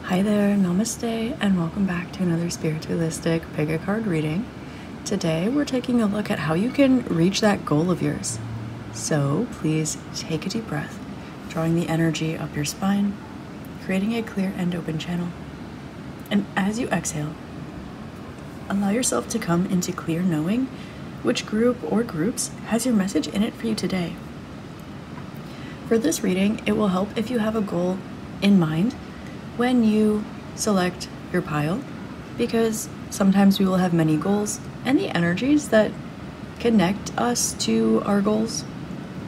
Hi there, namaste, and welcome back to another spiritualistic pick a card reading. Today we're taking a look at how you can reach that goal of yours. So please take a deep breath, drawing the energy up your spine, creating a clear and open channel. And as you exhale, allow yourself to come into clear knowing which group or groups has your message in it for you today. For this reading, it will help if you have a goal in mind when you select your pile, because sometimes we will have many goals and the energies that connect us to our goals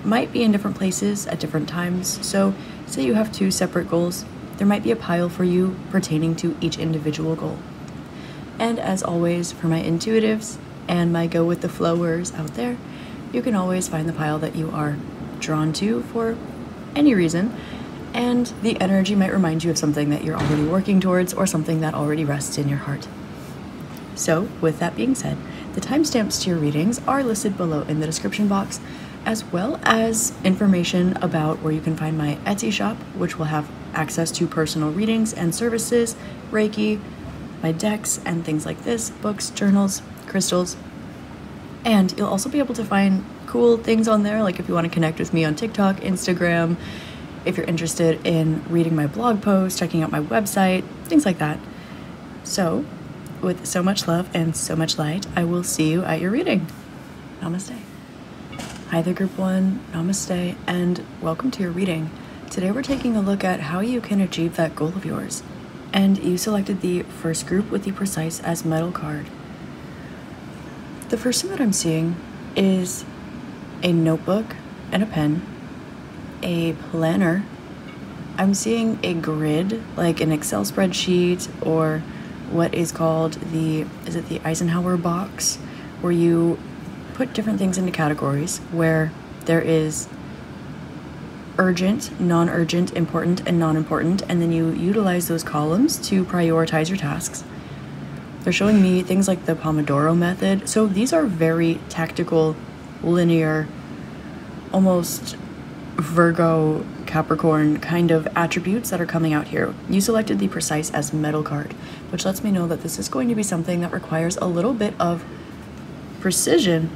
might be in different places at different times. So say you have two separate goals, there might be a pile for you pertaining to each individual goal. And as always, for my intuitives and my go with the flowers out there, you can always find the pile that you are drawn to for any reason, and the energy might remind you of something that you're already working towards or something that already rests in your heart. So with that being said, the timestamps to your readings are listed below in the description box, as well as information about where you can find my Etsy shop, which will have access to personal readings and services, Reiki, my decks and things like this, books, journals, crystals. And you'll also be able to find cool things on there, like if you want to connect with me on TikTok, Instagram, if you're interested in reading my blog posts, checking out my website, things like that. So, with so much love and so much light, I will see you at your reading. Namaste. Hi there, Group 1. Namaste, and welcome to your reading. Today we're taking a look at how you can achieve that goal of yours. And you selected the first group with the precise as metal card. The first thing that I'm seeing is a notebook and a pen, a planner. I'm seeing a grid, like an Excel spreadsheet, or what is called is it the Eisenhower box, where you put different things into categories where there is urgent, non-urgent, important, and non-important, and then you utilize those columns to prioritize your tasks. They're showing me things like the Pomodoro method. So these are very tactical, linear, almost Virgo, Capricorn kind of attributes that are coming out here. You selected the precise as metal card, which lets me know that this is going to be something that requires a little bit of precision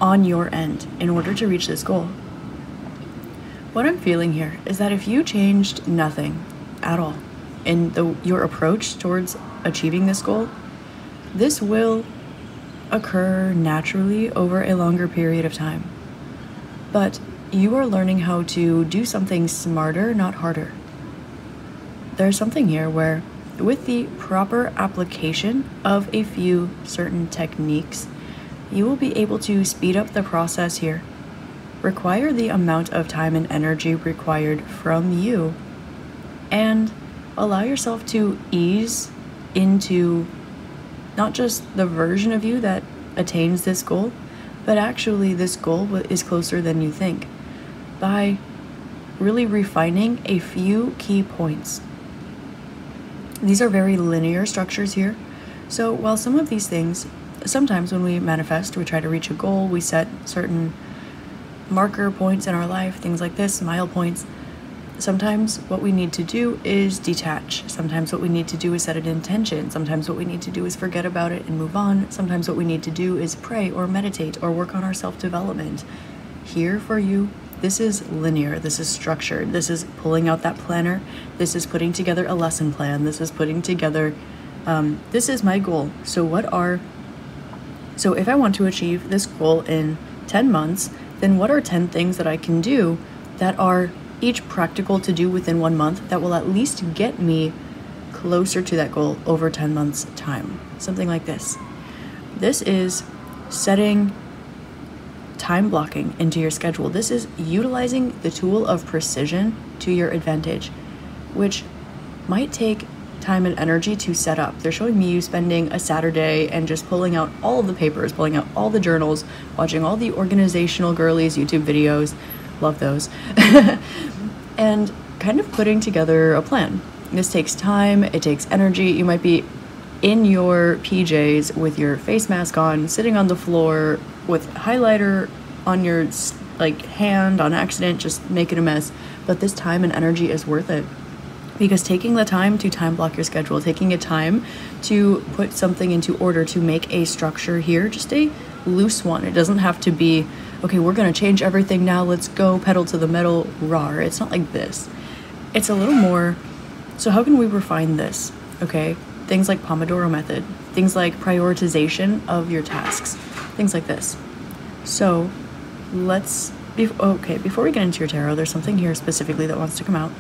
on your end in order to reach this goal. What I'm feeling here is that if you changed nothing at all in your approach towards achieving this goal, this will occur naturally over a longer period of time. But you are learning how to do something smarter, not harder. There's something here where, with the proper application of a few certain techniques, you will be able to speed up the process here, require the amount of time and energy required from you, and allow yourself to ease into not just the version of you that attains this goal, but actually this goal is closer than you think, by really refining a few key points. These are very linear structures here. So while some of these things, sometimes when we manifest, we try to reach a goal, we set certain marker points in our life, things like this, mile points. Sometimes what we need to do is detach. Sometimes what we need to do is set an intention. Sometimes what we need to do is forget about it and move on. Sometimes what we need to do is pray or meditate or work on our self-development. Here for you, this is linear, this is structured, this is pulling out that planner, this is putting together a lesson plan, this is putting together, this is my goal. So if I want to achieve this goal in 10 months, then what are 10 things that I can do that are each practical to do within 1 month that will at least get me closer to that goal over 10 months time? Something like this. This is setting time blocking into your schedule. This is utilizing the tool of precision to your advantage, which might take time and energy to set up. They're showing me you spending a Saturday and just pulling out all of the papers, pulling out all the journals, watching all the organizational girlies YouTube videos, love those, and kind of putting together a plan. This takes time, it takes energy. You might be in your PJs with your face mask on, sitting on the floor with highlighter on your hand on accident, just making a mess. But this time and energy is worth it. Because taking the time to time block your schedule, taking a time to put something into order, to make a structure here, just a loose one. It doesn't have to be, okay, we're going to change everything now, let's go pedal to the metal, rawr. It's not like this. It's a little more, so how can we refine this? Okay, things like Pomodoro method, things like prioritization of your tasks, things like this. So let's, before we get into your tarot, there's something here specifically that wants to come out.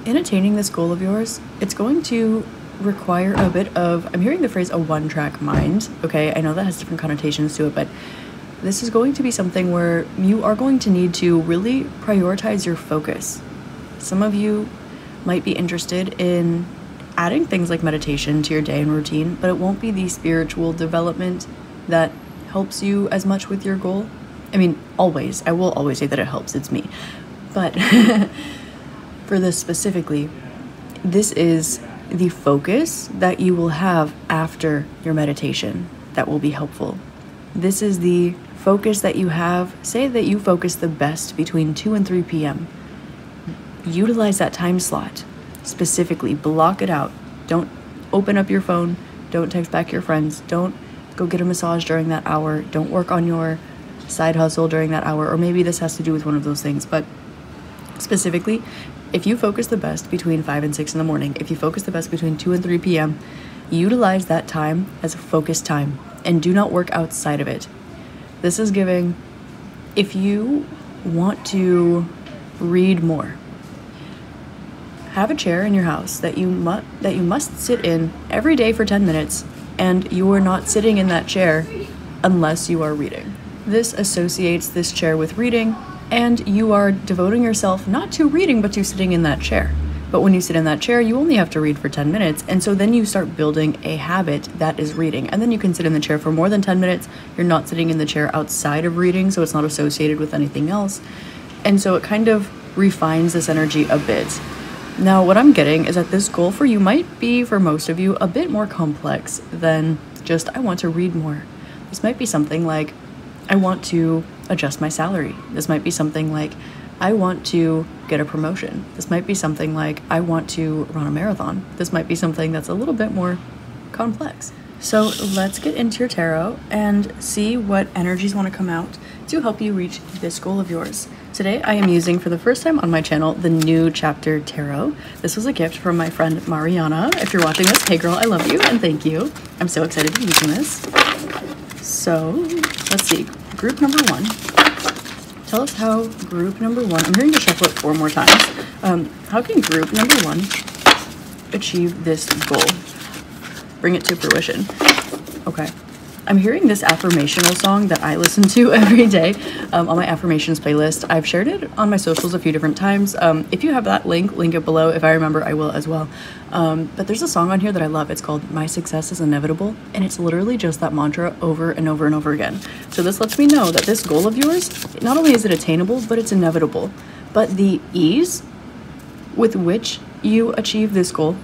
In attaining this goal of yours, it's going to require a bit of, I'm hearing the phrase a one-track mind, okay? I know that has different connotations to it, but this is going to be something where you are going to need to really prioritize your focus. Some of you might be interested in adding things like meditation to your day and routine, but it won't be the spiritual development that helps you as much with your goal. I mean, always. I will always say that it helps. It's me. But for this specifically, this is the focus that you will have after your meditation that will be helpful. This is the focus that you have. Say that you focus the best between 2 and 3 p.m. Utilize that time slot. Specifically, block it out. Don't open up your phone. Don't text back your friends. Don't go get a massage during that hour. Don't work on your side hustle during that hour. Or maybe this has to do with one of those things. But specifically, if you focus the best between 5 and 6 in the morning, if you focus the best between 2 and 3 p.m., utilize that time as a focused time and do not work outside of it. This is giving, if you want to read more, have a chair in your house that you must sit in every day for 10 minutes, and you are not sitting in that chair unless you are reading. This associates this chair with reading, and you are devoting yourself not to reading, but to sitting in that chair. But when you sit in that chair, you only have to read for 10 minutes, and so then you start building a habit that is reading. And then you can sit in the chair for more than 10 minutes. You're not sitting in the chair outside of reading, so it's not associated with anything else. And so it kind of refines this energy a bit. Now, what I'm getting is that this goal for you might be, for most of you, a bit more complex than just, I want to read more. This might be something like, I want to adjust my salary. This might be something like, I want to get a promotion. This might be something like, I want to run a marathon. This might be something that's a little bit more complex. So let's get into your tarot and see what energies want to come out to help you reach this goal of yours. Today I am using, for the first time on my channel, the New Chapter Tarot. This was a gift from my friend Mariana. If you're watching this, hey girl, I love you and thank you. I'm so excited to be using this. So let's see, group number 1. Tell us how group number 1, I'm hearing to shuffle it 4 more times. How can group number 1 achieve this goal? Bring it to fruition. Okay. I'm hearing this affirmational song that I listen to every day on my affirmations playlist. I've shared it on my socials a few different times. If you have that link it below. If I remember, I will as well. But there's a song on here that I love. It's called My Success is Inevitable, and it's literally just that mantra over and over and over again. So this lets me know that this goal of yours, not only is it attainable, but it's inevitable. But the ease with which you achieve this goal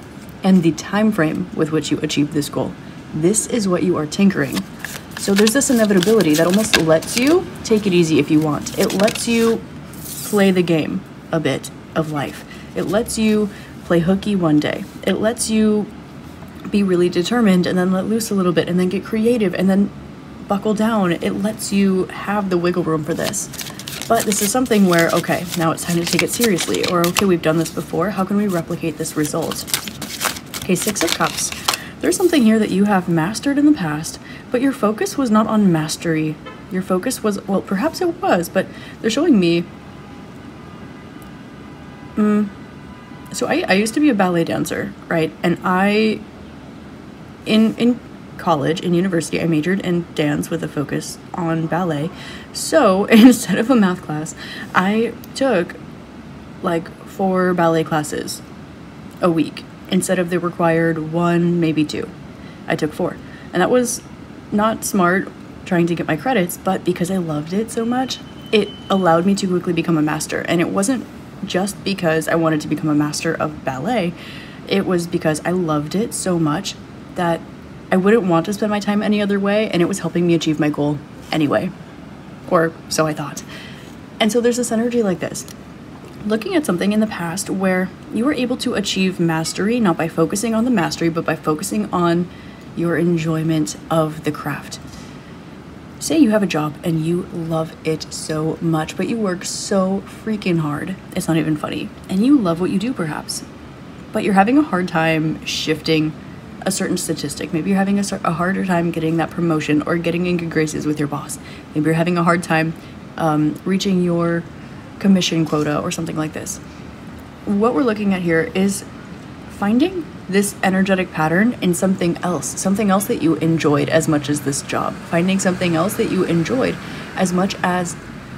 and the time frame with which you achieve this goal, this is what you are tinkering. So there's this inevitability that almost lets you take it easy if you want. It lets you play the game a bit of life. It lets you play hooky one day. It lets you be really determined and then let loose a little bit and then get creative and then buckle down. It lets you have the wiggle room for this. But this is something where, okay, now it's time to take it seriously. Or, okay, we've done this before. How can we replicate this result? Okay, 6 of Cups. There's something here that you have mastered in the past, but your focus was not on mastery. Your focus was, well, perhaps it was, but they're showing me. So I used to be a ballet dancer, right? And in college, in university, I majored in dance with a focus on ballet. So instead of a math class, I took like 4 ballet classes a week. Instead of the required 1, maybe 2. I took 4. And that was not smart trying to get my credits, but because I loved it so much, it allowed me to quickly become a master. And it wasn't just because I wanted to become a master of ballet. It was because I loved it so much that I wouldn't want to spend my time any other way, and it was helping me achieve my goal anyway. Or so I thought. And so there's this energy like this. looking at something in the past where you were able to achieve mastery, not by focusing on the mastery, but by focusing on your enjoyment of the craft. Say you have a job and you love it so much, but you work so freaking hard. It's not even funny. And you love what you do perhaps, but you're having a hard time shifting a certain statistic. Maybe you're having a harder time getting that promotion or getting in good graces with your boss. Maybe you're having a hard time reaching your commission quota or something like this. What we're looking at here is finding this energetic pattern in something else that you enjoyed as much as this job. Finding something else that you enjoyed as much as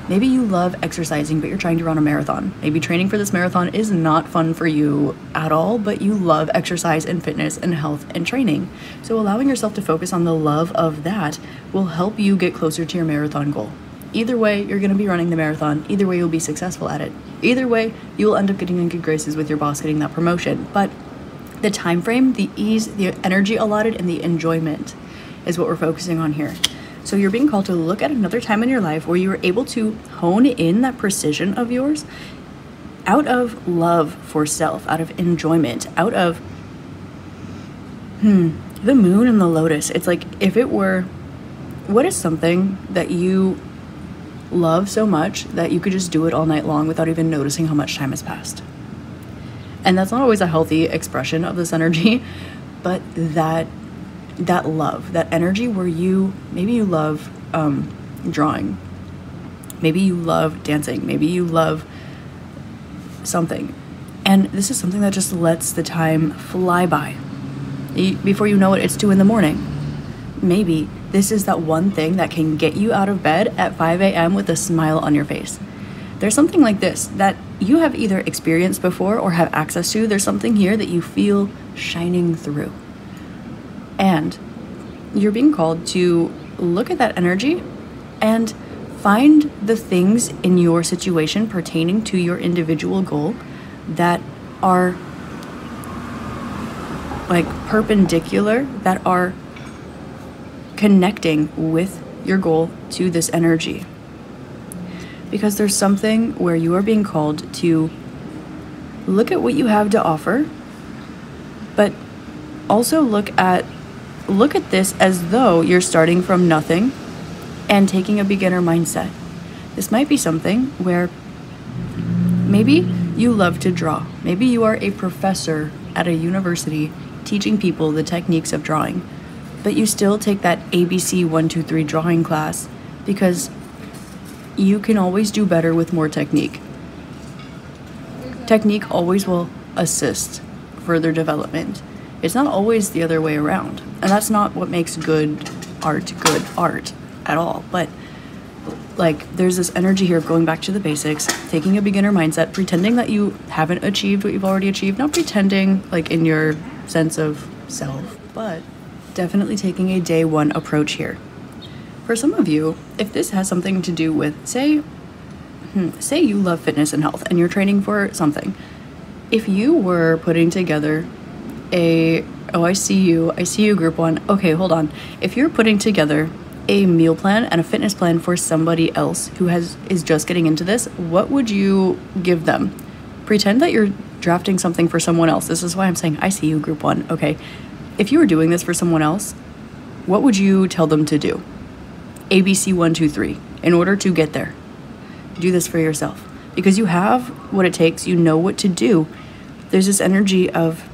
maybe you love exercising, but you're trying to run a marathon. Maybe training for this marathon is not fun for you at all, but you love exercise and fitness and health and training. So allowing yourself to focus on the love of that will help you get closer to your marathon goal. Either way, you're going to be running the marathon. Either way, you'll be successful at it. Either way, you will end up getting in good graces with your boss, getting that promotion. But the time frame, the ease, the energy allotted, and the enjoyment is what we're focusing on here. So you're being called to look at another time in your life where you were able to hone in that precision of yours out of love for self, out of enjoyment, out of the moon and the lotus. It's like, if it were, what is something that you love so much that you could just do it all night long without even noticing how much time has passed? And that's not always a healthy expression of this energy, but that love, that energy where maybe you love drawing, maybe you love dancing, maybe you love something, and this is something that just lets the time fly by. Before you know it, it's 2 a.m. Maybe this is that one thing that can get you out of bed at 5 a.m. with a smile on your face. There's something like this that you have either experienced before or have access to. There's something here that you feel shining through. And you're being called to look at that energy and find the things in your situation pertaining to your individual goal that are like perpendicular, that are connecting with your goal to this energy. Because there's something where you are being called to look at what you have to offer, but also look at this as though you're starting from nothing and taking a beginner mindset. This might be something where maybe you love to draw. Maybe you are a professor at a university teaching people the techniques of drawing, but you still take that ABC 1, 2, 3 drawing class because you can always do better with more technique. Technique always will assist further development. It's not always the other way around. And that's not what makes good art at all. But like, there's this energy here of going back to the basics, taking a beginner mindset, pretending that you haven't achieved what you've already achieved, not pretending like in your sense of self, but definitely taking a day one approach here. For some of you, if this has something to do with, say you love fitness and health and you're training for something, if you were putting together I see you group one. Okay, hold on. If you're putting together a meal plan and a fitness plan for somebody else who is just getting into this, what would you give them? Pretend that you're drafting something for someone else. This is why I'm saying I see you group one. Okay. If you were doing this for someone else, what would you tell them to do? ABC 1, 2, 3 in order to get there. Do this for yourself because you have what it takes. You know what to do. There's this energy of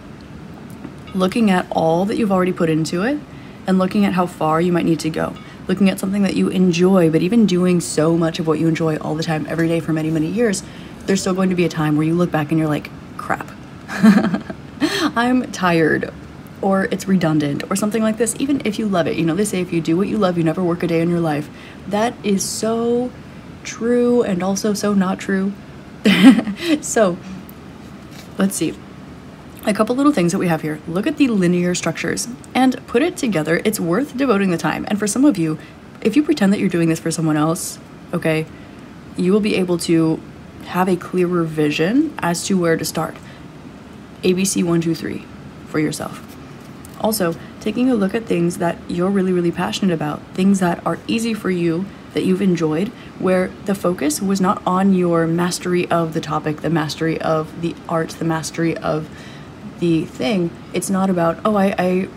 looking at all that you've already put into it and looking at how far you might need to go. Looking at something that you enjoy, but even doing so much of what you enjoy all the time, every day for many, many years, there's still going to be a time where you look back and you're like, crap, I'm tired, or it's redundant, or something like this. Even if you love it, they say if you do what you love, you never work a day in your life. That is so true and also so not true. So let's see. A couple little things that we have here. Look at the linear structures and put it together. It's worth devoting the time. And for some of you, if you pretend that you're doing this for someone else, okay, you will be able to have a clearer vision as to where to start. ABC 1, 2, 3 for yourself. Also, taking a look at things that you're really, really passionate about, things that are easy for you, that you've enjoyed, where the focus was not on your mastery of the topic, the mastery of the art, the mastery of the thing. It's not about, oh, I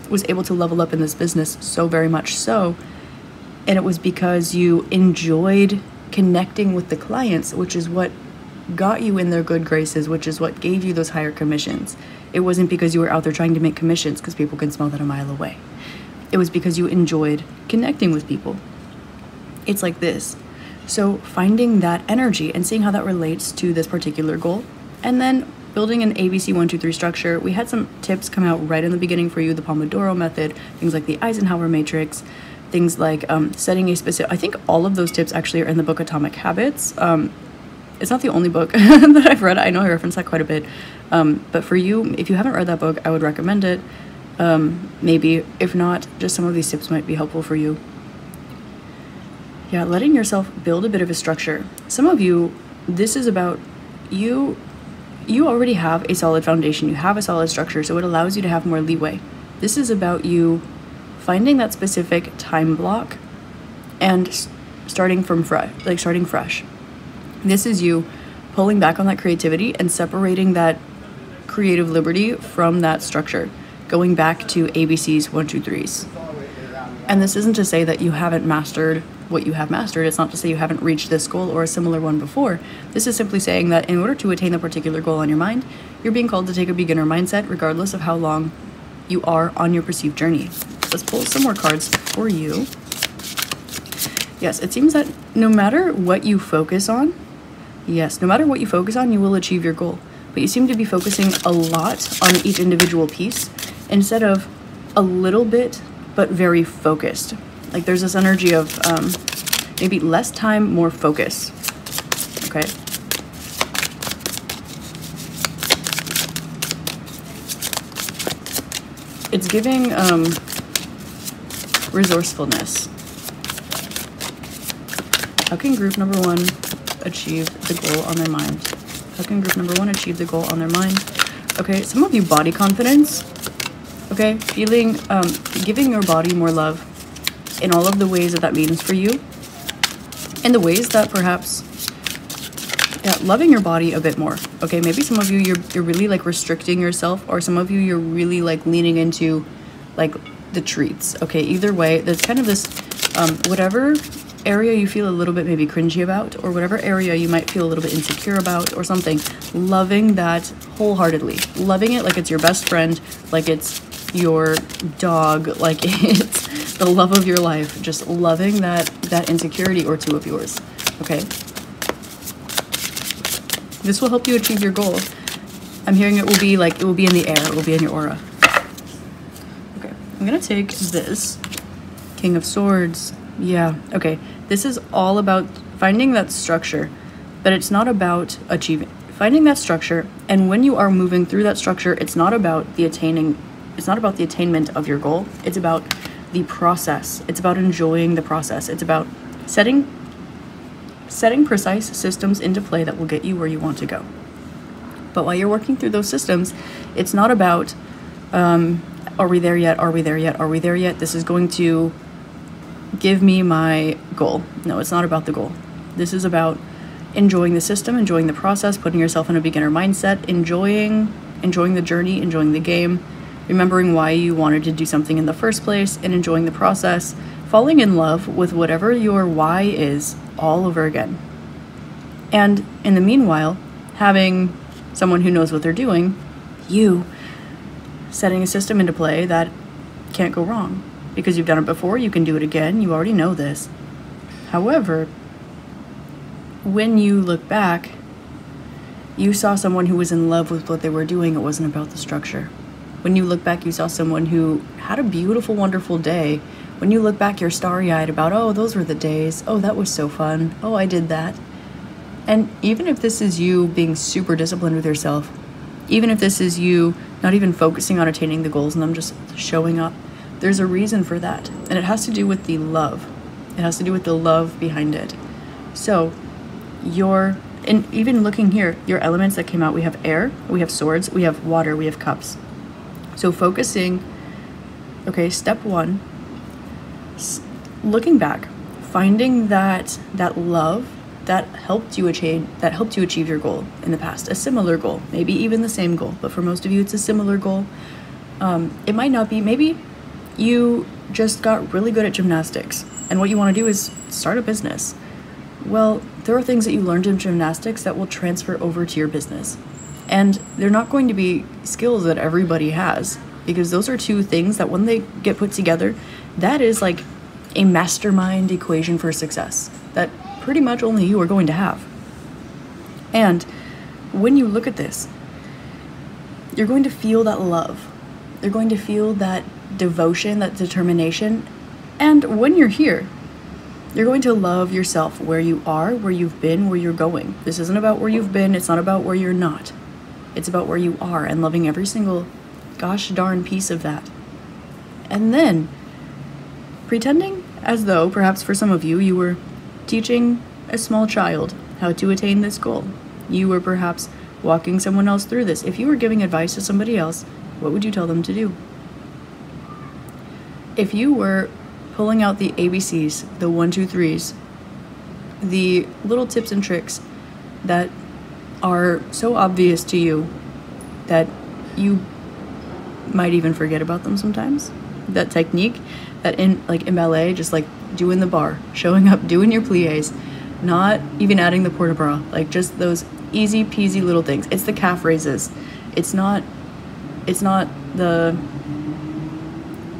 was able to level up in this business so very much so, and it was because you enjoyed connecting with the clients, which is what got you in their good graces, which is what gave you those higher commissions. It wasn't because you were out there trying to make commissions, because people can smell that a mile away. It was because you enjoyed connecting with people. It's like this. So finding that energy and seeing how that relates to this particular goal, and then building an ABC 1, 2, 3 structure. We had some tips come out right in the beginning for you, the Pomodoro method, things like the Eisenhower matrix, things like setting a specific, I think all of those tips actually are in the book Atomic Habits. It's not the only book that I've read. I know I reference that quite a bit. But for you, if you haven't read that book, I would recommend it. Maybe, if not, just some of these tips might be helpful for you. Yeah, letting yourself build a bit of a structure. Some of you, this is about you already have a solid foundation. You have a solid structure, so it allows you to have more leeway. This is about you finding that specific time block and starting fresh. This is you pulling back on that creativity and separating that creative liberty from that structure, going back to ABCs 1, 2, 3s. And this isn't to say that you haven't mastered what you have mastered. It's not to say you haven't reached this goal or a similar one before. This is simply saying that in order to attain a particular goal on your mind, you're being called to take a beginner mindset regardless of how long you are on your perceived journey. Let's pull some more cards for you. Yes, it seems that no matter what you focus on, you will achieve your goal. But you seem to be focusing a lot on each individual piece instead of a little bit, but very focused. Like there's this energy of maybe less time, more focus. Okay. It's giving resourcefulness. How can group number 1 achieve the goal on their mind? How can group number 1 achieve the goal on their mind? Okay, some of you, body confidence. Okay, feeling, giving your body more love in all of the ways that means for you. In the ways that perhaps, loving your body a bit more. Okay, maybe some of you, you're really like restricting yourself, or some of you, you're really like leaning into like the treats. Okay, either way, there's kind of this, whatever area you feel a little bit maybe cringy about, or whatever area you might feel a little bit insecure about or something, loving that wholeheartedly, loving it like it's your best friend, like it's your dog, like it's the love of your life, just loving that insecurity or two of yours. Okay, this will help you achieve your goal. I'm hearing it will be in the air, it will be in your aura. Okay, I'm gonna take this King of Swords. Yeah, okay, this is all about finding that structure, but it's not about finding that structure. And when you are moving through that structure, it's not about the attainment of your goal. It's about the process. It's about enjoying the process. It's about setting precise systems into play that will get you where you want to go. But while you're working through those systems, it's not about, are we there yet? Are we there yet? Are we there yet? This is going to give me my goal. No, it's not about the goal. This is about enjoying the system, enjoying the process, putting yourself in a beginner mindset, enjoying the journey, enjoying the game, remembering why you wanted to do something in the first place, and enjoying the process, falling in love with whatever your why is all over again. And in the meanwhile, having someone who knows what they're doing, you setting a system into play that can't go wrong. Because you've done it before, you can do it again, you already know this. However, when you look back, you saw someone who was in love with what they were doing. It wasn't about the structure. When you look back, you saw someone who had a beautiful, wonderful day. When you look back, you're starry-eyed about, oh, those were the days. Oh, that was so fun. Oh, I did that. And even if this is you being super disciplined with yourself, even if this is you not even focusing on attaining the goals and them just showing up, there's a reason for that. And it has to do with the love. It has to do with the love behind it. So and even looking here, your elements that came out, we have air, we have swords, we have water, we have cups. So focusing, okay, step 1, looking back, finding that love that helped you achieve your goal in the past, a similar goal, maybe even the same goal, but for most of you it's a similar goal. It might not be. Maybe you just got really good at gymnastics and what you want to do is start a business. Well, there are things that you learned in gymnastics that will transfer over to your business, and they're not going to be skills that everybody has, because those are two things that when they get put together, that is like a mastermind equation for success that pretty much only you are going to have. And when you look at this, you're going to feel that love. You're going to feel that devotion, that determination. And when you're here, you're going to love yourself where you are, where you've been, where you're going. This isn't about where you've been. It's not about where you're not. It's about where you are and loving every single gosh darn piece of that. And then pretending as though, perhaps for some of you, you were teaching a small child how to attain this goal. You were perhaps walking someone else through this. If you were giving advice to somebody else, what would you tell them to do? If you were pulling out the ABCs, the 1, 2, 3s, the little tips and tricks that are so obvious to you that you might even forget about them sometimes, that technique that in ballet, just like doing the bar, showing up, doing your plies, not even adding the port de bras, like just those easy peasy little things. It's the calf raises. It's not the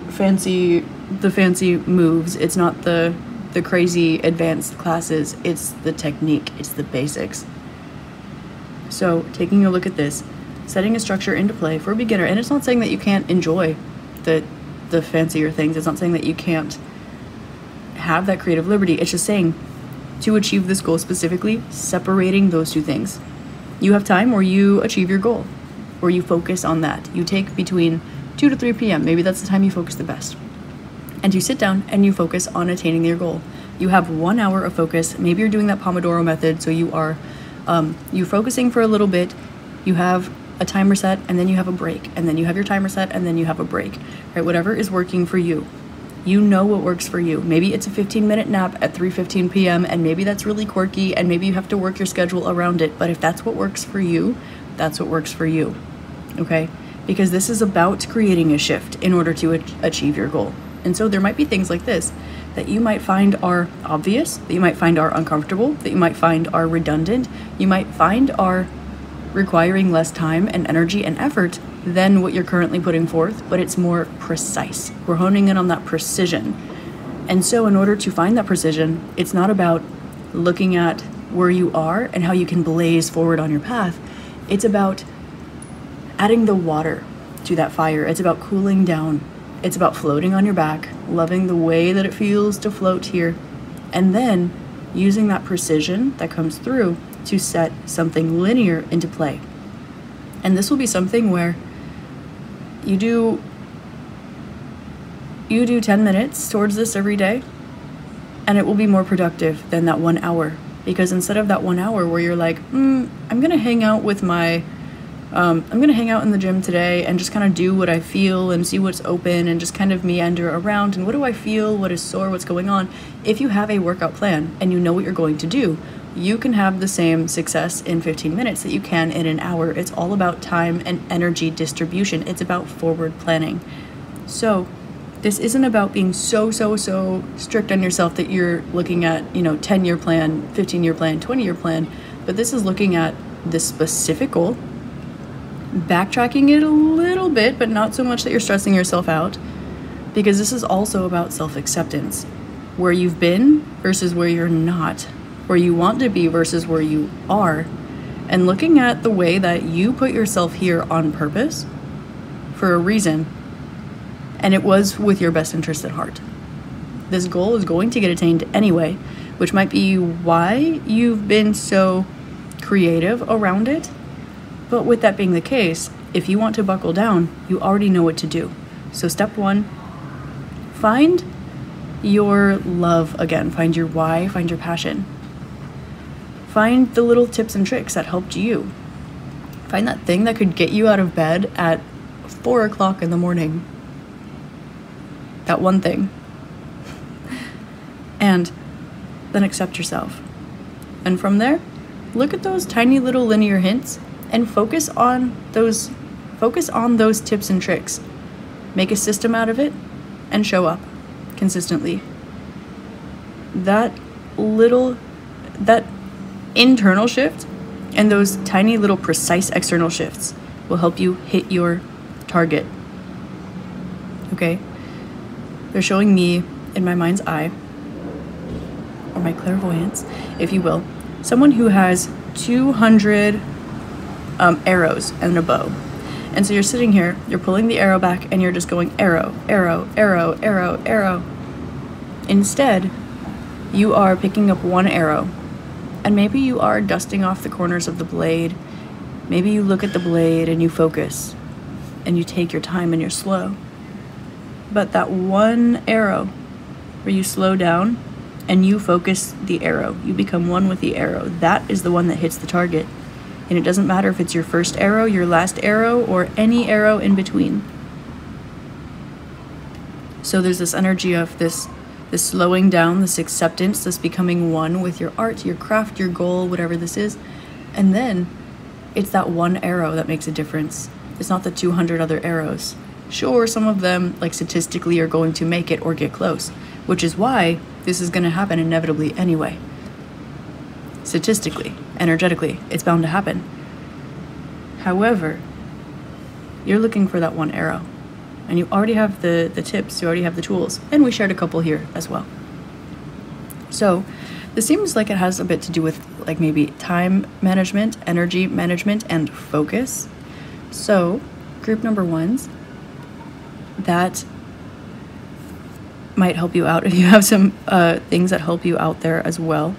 fancy moves. It's not the crazy advanced classes. It's the technique. It's the basics. So taking a look at this, setting a structure into play for a beginner, and it's not saying that you can't enjoy the fancier things. It's not saying that you can't have that creative liberty. It's just saying to achieve this goal specifically, separating those two things. You have time where you achieve your goal, where you focus on that. You take between 2 to 3 p.m. Maybe that's the time you focus the best. And you sit down and you focus on attaining your goal. You have 1 hour of focus. Maybe you're doing that Pomodoro method, so you are you're focusing for a little bit. You have a timer set, and then you have a break, and then you have your timer set, and then you have a break, right? Whatever is working for you. You know what works for you. Maybe it's a 15-minute nap at 3:15 p.m. and maybe that's really quirky and maybe you have to work your schedule around it. But if that's what works for you, that's what works for you, okay? Because this is about creating a shift in order to achieve your goal. And so there might be things like this that you might find are obvious, that you might find are uncomfortable, that you might find are redundant, you might find are requiring less time and energy and effort than what you're currently putting forth, but it's more precise. We're honing in on that precision. And so in order to find that precision, it's not about looking at where you are and how you can blaze forward on your path. It's about adding the water to that fire. It's about cooling down. It's about floating on your back, loving the way that it feels to float here, and then using that precision that comes through to set something linear into play. And this will be something where you do 10 minutes towards this every day, and it will be more productive than that 1 hour. Because instead of that 1 hour where you're like, I'm gonna hang out with I'm gonna hang out in the gym today and just kind of do what I feel and see what's open and just kind of meander around and what do I feel, what is sore, what's going on. If you have a workout plan and you know what you're going to do, you can have the same success in 15 minutes that you can in an hour. It's all about time and energy distribution. It's about forward planning. So this isn't about being so strict on yourself that you're looking at, 10-year plan, 15-year plan, 20-year plan, but this is looking at this specific goal, backtracking it a little bit, but not so much that you're stressing yourself out, because this is also about self-acceptance. Where you've been versus where you're not, where you want to be versus where you are, and looking at the way that you put yourself here on purpose for a reason, and it was with your best interest at heart. This goal is going to get attained anyway, which might be why you've been so creative around it. But with that being the case, if you want to buckle down, you already know what to do. So step 1, find your love again, find your why, find your passion. Find the little tips and tricks that helped you. Find that thing that could get you out of bed at 4 o'clock in the morning. That one thing. And then accept yourself. And from there, look at those tiny little linear hints and focus on those tips and tricks. Make a system out of it and show up consistently. That internal shift and those tiny little precise external shifts will help you hit your target. Okay? They're showing me in my mind's eye, or my clairvoyance, if you will, someone who has 200 arrows and a bow. And so you're sitting here, you're pulling the arrow back, and you're just going arrow, arrow, arrow, arrow, arrow. Instead, you are picking up one arrow, and maybe you are dusting off the corners of the blade. Maybe you look at the blade and you focus, and you take your time and you're slow. But that one arrow where you slow down and you focus the arrow, you become one with the arrow, that is the one that hits the target. And it doesn't matter if it's your first arrow, your last arrow, or any arrow in between. So there's this energy of this slowing down, this acceptance, this becoming one with your art, your craft, your goal, whatever this is. And then it's that one arrow that makes a difference. It's not the 200 other arrows. Sure, some of them, like statistically, are going to make it or get close, which is why this is going to happen inevitably anyway. Statistically, energetically, it's bound to happen. However, you're looking for that one arrow, and you already have the tips, you already have the tools, and we shared a couple here as well. So this seems like it has a bit to do with like maybe time management, energy management, and focus. So group number ones, that might help you out if you have some things that help you out there as well.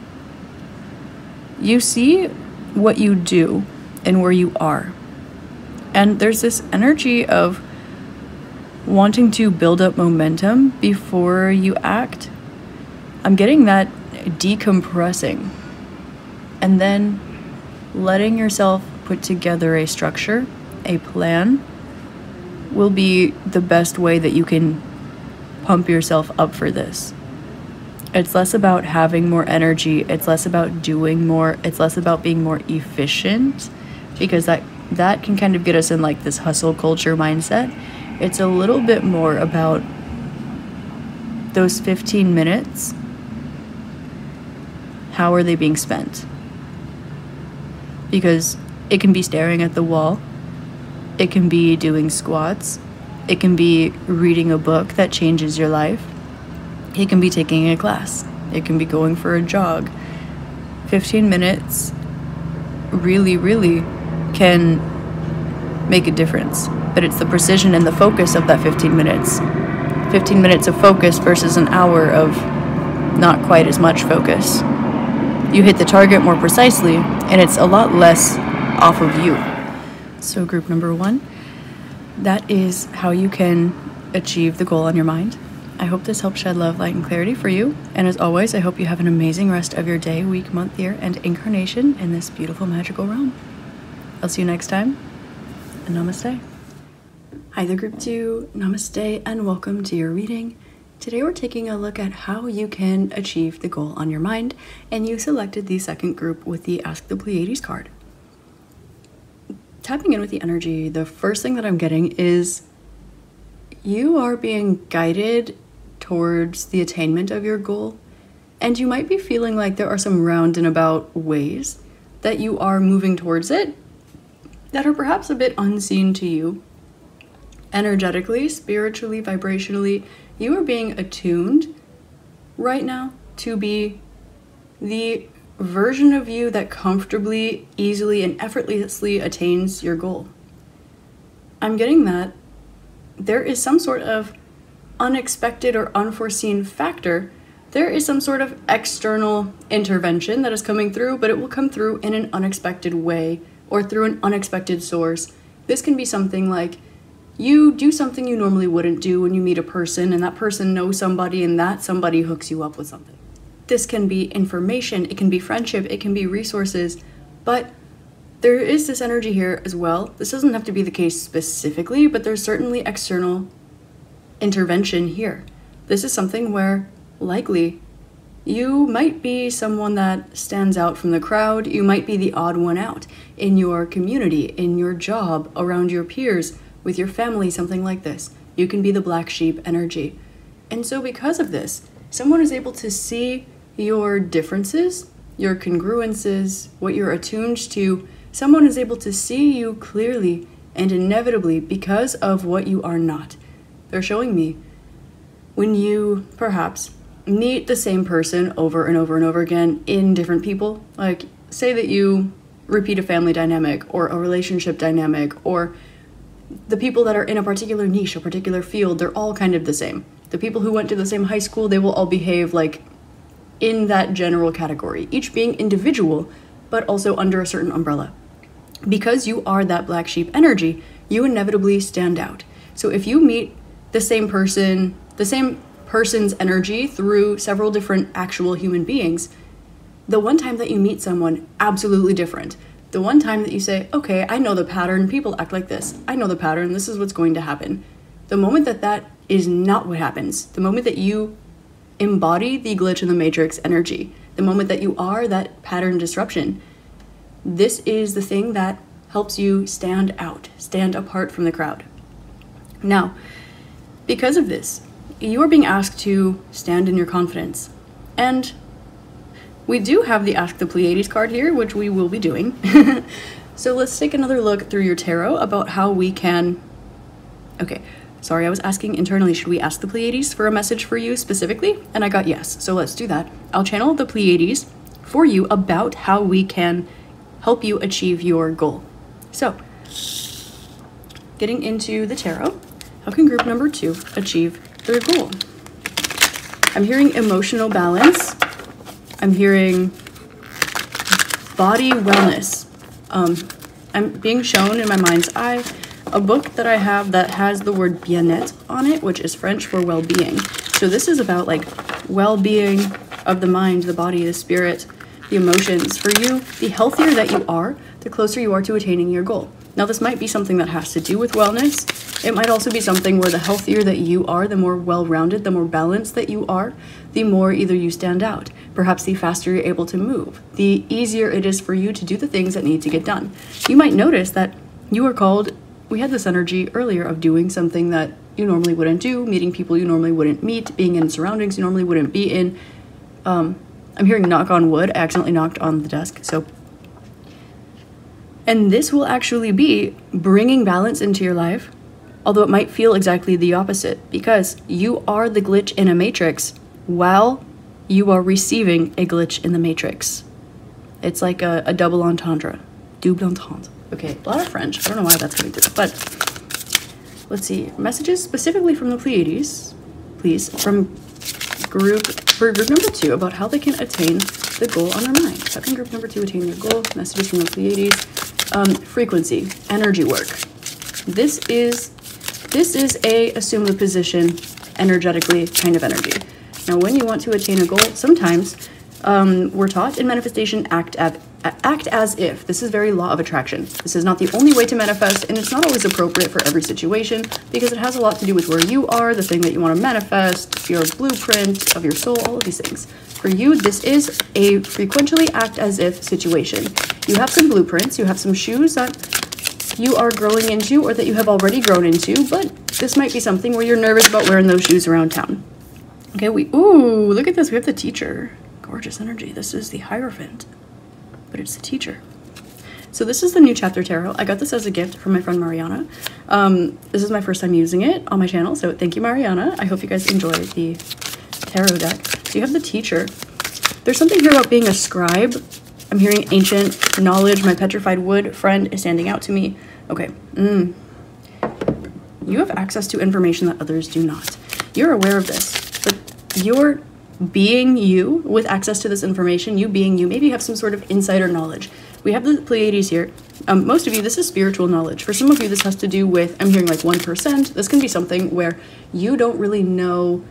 You see what you do and where you are. And there's this energy of wanting to build up momentum before you act. I'm getting that decompressing and then letting yourself put together a structure, a plan, will be the best way that you can pump yourself up for this. It's less about having more energy, it's less about doing more, it's less about being more efficient, because that can kind of get us in like this hustle culture mindset. It's a little bit more about those 15 minutes. How are they being spent? Because it can be staring at the wall, it can be doing squats, it can be reading a book that changes your life, it can be taking a class, it can be going for a jog. 15 minutes really, really can make a difference, but it's the precision and the focus of that 15 minutes. 15 minutes of focus versus an hour of not quite as much focus. You hit the target more precisely, and it's a lot less off of you. So group number one, that is how you can achieve the goal on your mind. I hope this helps shed love, light, and clarity for you. And as always, I hope you have an amazing rest of your day, week, month, year, and incarnation in this beautiful magical realm. I'll see you next time, and namaste. Hi there, group 2. Namaste, and welcome to your reading. Today we're taking a look at how you can achieve the goal on your mind, and you selected the second group with the Ask the Pleiades card. Tapping in with the energy, the first thing that I'm getting is you are being guided towards the attainment of your goal, and you might be feeling like there are some round and about ways that you are moving towards it that are perhaps a bit unseen to you. Energetically, spiritually, vibrationally, you are being attuned right now to be the version of you that comfortably, easily, and effortlessly attains your goal. I'm getting that there is some sort of unexpected or unforeseen factor. There is some sort of external intervention that is coming through, but it will come through in an unexpected way or through an unexpected source. This can be something like you do something you normally wouldn't do when you meet a person, and that person knows somebody, and that somebody hooks you up with something. This can be information, it can be friendship, it can be resources, but there is this energy here as well. This doesn't have to be the case specifically, but there's certainly external intervention here. This is something where likely You might be someone that stands out from the crowd. You might be the odd one out in your community, in your job, around your peers, with your family, something like this. You can be the black sheep energy. And so because of this, someone is able to see your differences, your congruences, what you're attuned to. Someone is able to see you clearly and inevitably because of what you are not. They're showing me when you perhaps meet the same person over and over and over again in different people, like say that you repeat a family dynamic or a relationship dynamic, or the people that are in a particular niche, a particular field, they're all kind of the same. The people who went to the same high school, they will all behave like in that general category, each being individual, but also under a certain umbrella. Because you are that black sheep energy, you inevitably stand out. So if you meet the same person's energy through several different actual human beings, the one time that you meet someone absolutely different, the one time that you say, okay, I know the pattern, people act like this, I know the pattern, this is what's going to happen. The moment that that is not what happens, the moment that you embody the glitch in the matrix energy, the moment that you are that pattern disruption, this is the thing that helps you stand out, stand apart from the crowd. Now, because of this, you are being asked to stand in your confidence. And we do have the Ask the Pleiades card here, which we will be doing. So let's take another look through your tarot about how we can... Okay, sorry, I was asking internally, should we ask the Pleiades for a message for you specifically? And I got yes, so let's do that. I'll channel the Pleiades for you about how we can help you achieve your goal. So, getting into the tarot, how can group number 2 achieve their goal? I'm hearing emotional balance. I'm hearing body wellness. I'm being shown in my mind's eye a book that I have that has the word bien-être on it, which is French for well-being. So this is about like well-being of the mind, the body, the spirit, the emotions. For you, the healthier that you are, the closer you are to attaining your goal. Now, this might be something that has to do with wellness. It might also be something where the healthier that you are, the more well-rounded, the more balanced that you are, the more either you stand out. Perhaps the faster you're able to move, the easier it is for you to do the things that need to get done. You might notice that you are called, we had this energy earlier of doing something that you normally wouldn't do, meeting people you normally wouldn't meet, being in surroundings you normally wouldn't be in. I'm hearing knock on wood. I accidentally knocked on the desk, so... And this will actually be bringing balance into your life, although it might feel exactly the opposite, because you are the glitch in a matrix while you are receiving a glitch in the matrix. It's like a double entendre. Double entendre. Okay, a lot of French. I don't know why that's coming through, but let's see. Messages specifically from the Pleiades, please, for group number 2 about how they can attain the goal on their mind. How can group number 2 attain their goal? Messages from the Pleiades. Frequency, energy work. This is a assume the position energetically kind of energy. Now, when you want to attain a goal, sometimes we're taught in manifestation, act as if. This is very law of attraction. This is not the only way to manifest, and it's not always appropriate for every situation because it has a lot to do with where you are, the thing that you want to manifest, your blueprint of your soul, all of these things. For you, this is a frequently act as if situation. You have some blueprints, you have some shoes that you are growing into or that you have already grown into, but this might be something where you're nervous about wearing those shoes around town. Okay, ooh, look at this, we have the teacher. Gorgeous energy. This is the Hierophant, but it's the teacher. So this is the New Chapter Tarot. I got this as a gift from my friend Mariana. This is my first time using it on my channel, so thank you, Mariana. I hope you guys enjoy the tarot deck. So you have the teacher. There's something here about being a scribe. I'm hearing ancient knowledge. My petrified wood friend is standing out to me. Okay. You have access to information that others do not. You're aware of this, but you're being you with access to this information, you being you. Maybe you have some sort of insider knowledge. We have the Pleiades here. Most of you, this is spiritual knowledge. For some of you, this has to do with, I'm hearing like 1%. This can be something where you don't really know...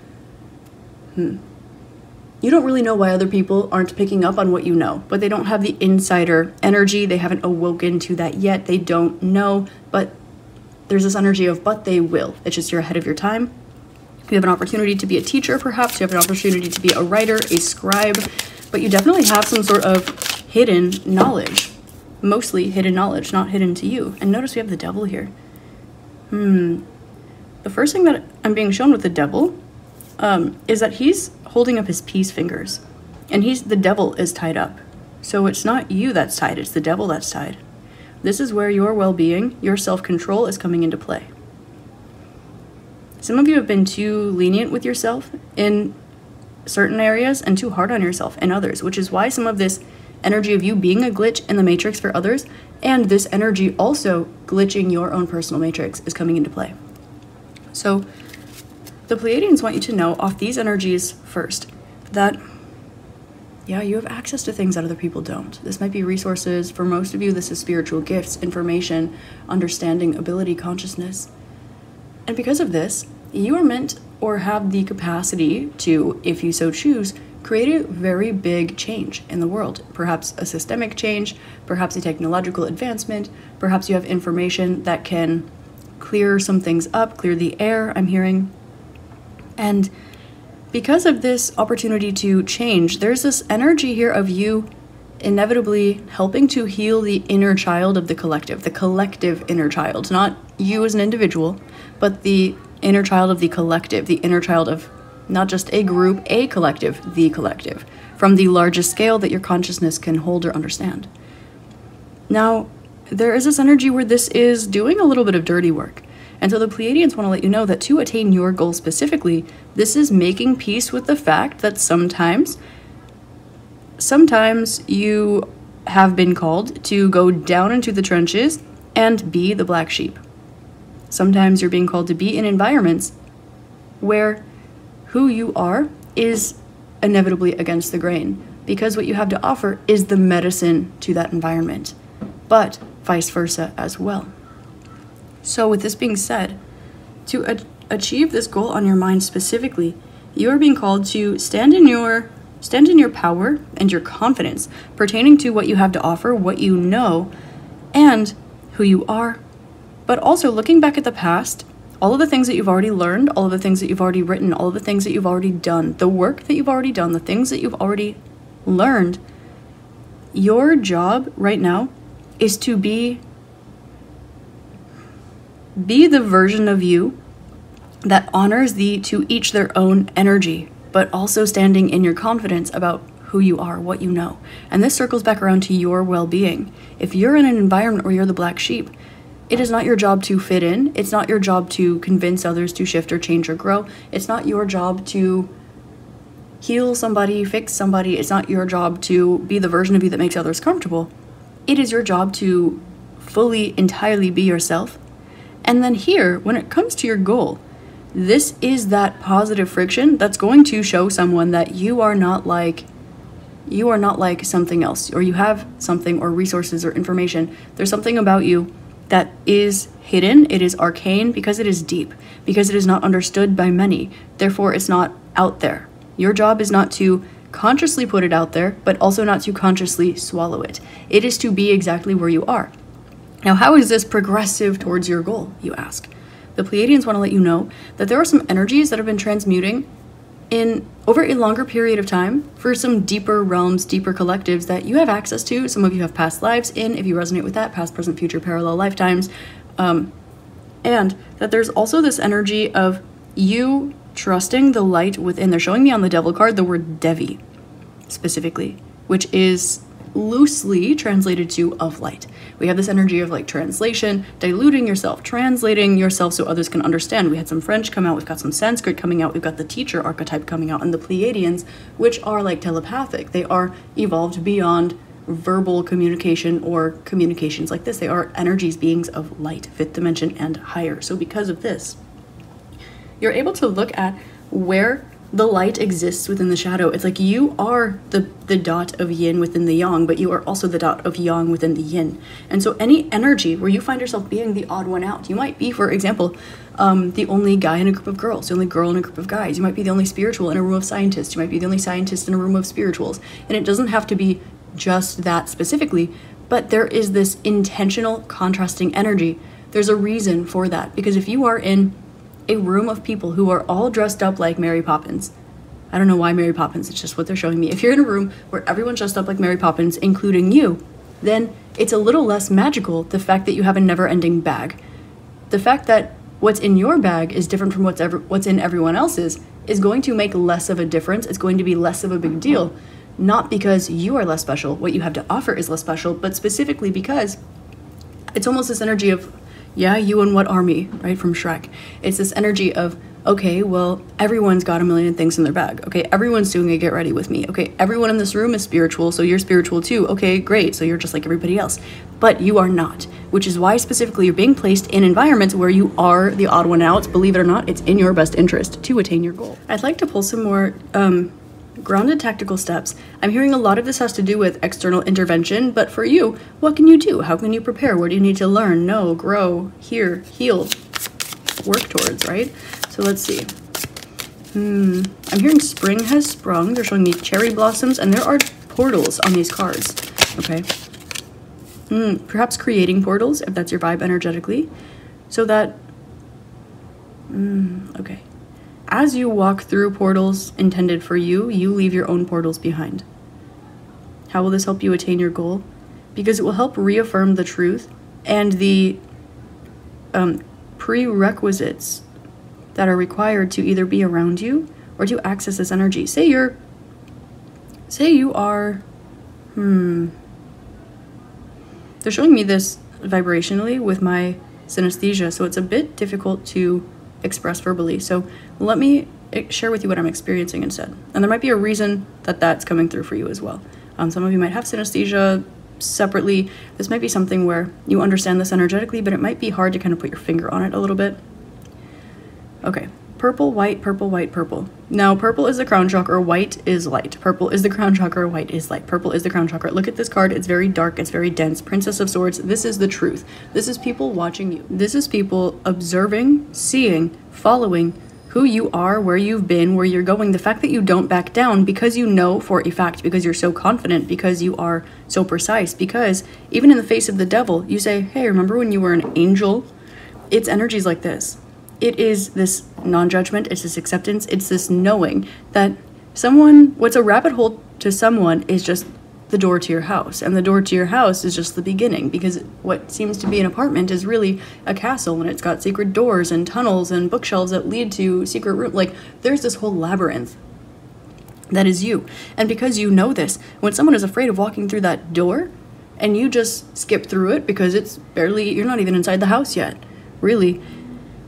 You don't really know why other people aren't picking up on what you know, but they don't have the insider energy. They haven't awoken to that yet. They don't know, but there's this energy of, but they will. It's just you're ahead of your time. You have an opportunity to be a teacher, perhaps. You have an opportunity to be a writer, a scribe, but you definitely have some sort of hidden knowledge. Mostly hidden knowledge, not hidden to you. And notice we have the devil here. The first thing that I'm being shown with the devil is that he's holding up his peace fingers. And the devil is tied up. So it's not you that's tied, it's the devil that's tied. This is where your well-being, your self-control is coming into play. Some of you have been too lenient with yourself in certain areas and too hard on yourself in others, which is why some of this energy of you being a glitch in the matrix for others and this energy also glitching your own personal matrix is coming into play. So the Pleiadians want you to know off these energies first that, yeah, you have access to things that other people don't. This might be resources. For most of you, this is spiritual gifts, information, understanding, ability, consciousness. And because of this, you are meant or have the capacity to, if you so choose, create a very big change in the world. Perhaps a systemic change, perhaps a technological advancement, perhaps you have information that can clear some things up, clear the air, I'm hearing. And because of this opportunity to change, there's this energy here of you inevitably helping to heal the inner child of the collective inner child, not you as an individual, but the inner child of the collective, the inner child of not just a group, a collective, the collective, from the largest scale that your consciousness can hold or understand. Now, there is this energy where this is doing a little bit of dirty work. And so the Pleiadians want to let you know that to attain your goal specifically, this is making peace with the fact that sometimes you have been called to go down into the trenches and be the black sheep. Sometimes you're being called to be in environments where who you are is inevitably against the grain, because what you have to offer is the medicine to that environment, but vice versa as well. So with this being said, to achieve this goal on your mind specifically, you are being called to stand in your power and your confidence pertaining to what you have to offer, what you know, and who you are. But also looking back at the past, all of the things that you've already learned, all of the things that you've already written, all of the things that you've already done, the work that you've already done, the things that you've already learned, your job right now is to be the version of you that honors the to each their own energy, but also standing in your confidence about who you are, what you know. And this circles back around to your well-being. If you're in an environment where you're the black sheep, it is not your job to fit in. It's not your job to convince others to shift or change or grow. It's not your job to heal somebody, fix somebody. It's not your job to be the version of you that makes others comfortable. It is your job to fully, entirely be yourself. And then here, when it comes to your goal, this is that positive friction that's going to show someone that you are not like something else, or you have something or resources or information. There's something about you that is hidden, it is arcane because it is deep, because it is not understood by many. Therefore, it's not out there. Your job is not to consciously put it out there, but also not to consciously swallow it. It is to be exactly where you are. Now, how is this progressive towards your goal, you ask? The Pleiadians want to let you know that there are some energies that have been transmuting in over a longer period of time for some deeper realms, deeper collectives that you have access to. Some of you have past lives in, if you resonate with that, past, present, future, parallel lifetimes. And that there's also this energy of you trusting the light within. They're showing me on the devil card the word Devi, specifically, which is loosely translated to of light. We have this energy of like translation, diluting yourself, translating yourself so others can understand. We had some French come out, we've got some Sanskrit coming out, we've got the teacher archetype coming out, and the Pleiadians, which are like telepathic. They are evolved beyond verbal communication or communications like this. They are energies, beings of light, fifth dimension and higher. So because of this, you're able to look at where the light exists within the shadow. It's like you are the dot of yin within the yang, but you are also the dot of yang within the yin. And so any energy where you find yourself being the odd one out, you might be, for example, the only guy in a group of girls, the only girl in a group of guys. You might be the only spiritual in a room of scientists. You might be the only scientist in a room of spirituals. And it doesn't have to be just that specifically, but there is this intentional contrasting energy. There's a reason for that, because if you are in a room of people who are all dressed up like Mary Poppins. I don't know why Mary Poppins, it's just what they're showing me. If you're in a room where everyone's dressed up like Mary Poppins, including you, then it's a little less magical, the fact that you have a never-ending bag. The fact that what's in your bag is different from what's in everyone else's is going to make less of a difference. It's going to be less of a big deal. Not because you are less special, what you have to offer is less special, but specifically because it's almost this energy of, yeah, you and what army, right, from Shrek. It's this energy of, okay, well, everyone's got a million things in their bag. Okay, everyone's doing a get ready with me. Okay, everyone in this room is spiritual, so you're spiritual too. Okay, great, so you're just like everybody else. But you are not, which is why specifically you're being placed in environments where you are the odd one out. Believe it or not, it's in your best interest to attain your goal. I'd like to pull some more grounded tactical steps. I'm hearing a lot of this has to do with external intervention, but for you, what can you do? How can you prepare? What do you need to learn, know, grow, hear, heal, work towards, right? So let's see. I'm hearing spring has sprung. They're showing me cherry blossoms, and there are portals on these cards. Okay. Perhaps creating portals, if that's your vibe energetically. So that, okay. As you walk through portals intended for you, you leave your own portals behind. How will this help you attain your goal? Because it will help reaffirm the truth and the prerequisites that are required to either be around you or to access this energy. Say you are, they're showing me this vibrationally with my synesthesia, so it's a bit difficult to express verbally. So let me share with you what I'm experiencing instead. And there might be a reason that that's coming through for you as well. Some of you might have synesthesia separately. This might be something where you understand this energetically, but it might be hard to kind of put your finger on it a little bit. Okay, purple, white, purple, white, purple. Now, purple is the crown chakra, white is light. Purple is the crown chakra, white is light. Purple is the crown chakra. Look at this card, it's very dark, it's very dense. Princess of Swords, this is the truth. This is people watching you. This is people observing, seeing, following who you are, where you've been, where you're going. The fact that you don't back down because you know for a fact, because you're so confident, because you are so precise, because even in the face of the devil, you say, hey, remember when you were an angel? It's energies like this. It is this non-judgment, it's this acceptance, it's this knowing that what's a rabbit hole to someone is just the door to your house, and the door to your house is just the beginning, because what seems to be an apartment is really a castle, and it's got secret doors and tunnels and bookshelves that lead to secret rooms. Like, there's this whole labyrinth that is you. And because you know this, when someone is afraid of walking through that door and you just skip through it because it's barely, you're not even inside the house yet, really,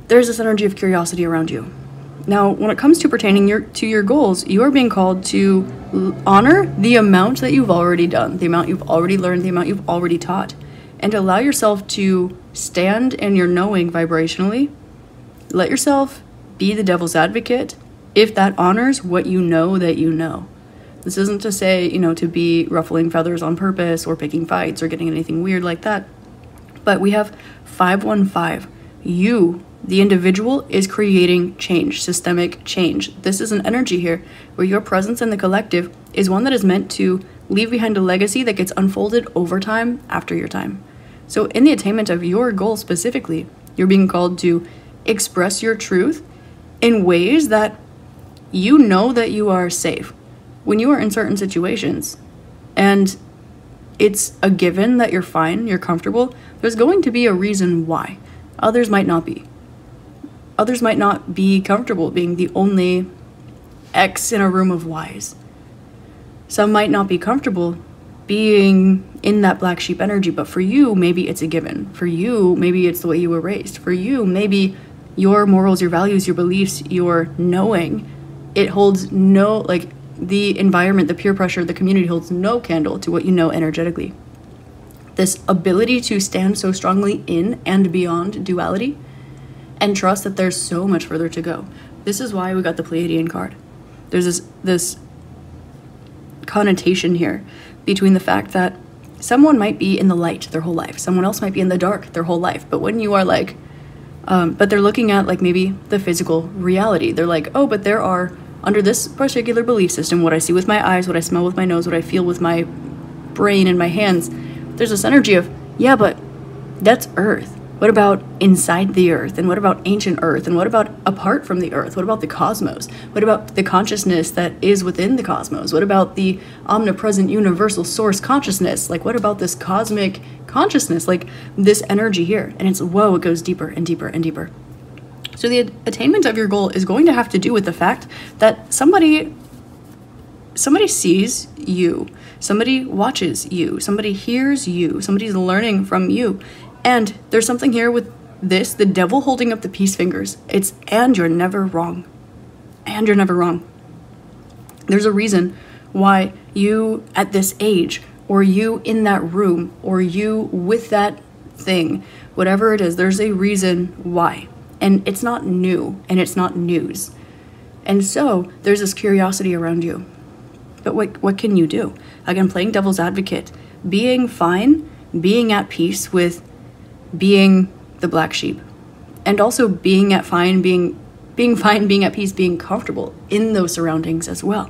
there's this energy of curiosity around you. Now, when it comes to pertaining to your goals, you are being called to honor the amount that you've already done, the amount you've already learned, the amount you've already taught, and allow yourself to stand in your knowing vibrationally. Let yourself be the devil's advocate if that honors what you know that you know. This isn't to say, to be ruffling feathers on purpose or picking fights or getting anything weird like that. But we have 515. You, the individual, is creating change, systemic change. This is an energy here where your presence in the collective is one that is meant to leave behind a legacy that gets unfolded over time after your time. So in the attainment of your goal specifically, you're being called to express your truth in ways that you know that you are safe. When you are in certain situations and it's a given that you're fine, you're comfortable, there's going to be a reason why. Others might not be. Others might not be comfortable being the only X in a room of Ys. Some might not be comfortable being in that black sheep energy, but for you, maybe it's a given. For you, maybe it's the way you were raised. For you, maybe your morals, your values, your beliefs, your knowing, it holds no, like, the environment, the peer pressure, the community holds no candle to what you know energetically. This ability to stand so strongly in and beyond duality and trust that there's so much further to go. This is why we got the Pleiadian card. There's this connotation here between the fact that someone might be in the light their whole life, someone else might be in the dark their whole life, but when you are like, but they're looking at like maybe the physical reality. They're like, oh, but there are, under this particular belief system, what I see with my eyes, what I smell with my nose, what I feel with my brain and my hands, there's this energy of, yeah, but that's Earth. What about inside the earth? And what about ancient earth? And what about apart from the earth? What about the cosmos? What about the consciousness that is within the cosmos? What about the omnipresent universal source consciousness? Like, what about this cosmic consciousness? Like, this energy here. And it's, whoa, it goes deeper and deeper and deeper. So the attainment of your goal is going to have to do with the fact that somebody sees you, somebody watches you, somebody hears you, somebody's learning from you. And there's something here with this, the devil holding up the peace fingers. It's, and you're never wrong. And you're never wrong. There's a reason why you at this age, or you in that room, or you with that thing, whatever it is, there's a reason why. And it's not new, and it's not news. And so there's this curiosity around you. But what can you do? Again, playing devil's advocate, being fine, being at peace with being the black sheep, and also being at fine, being fine, being at peace, being comfortable in those surroundings as well,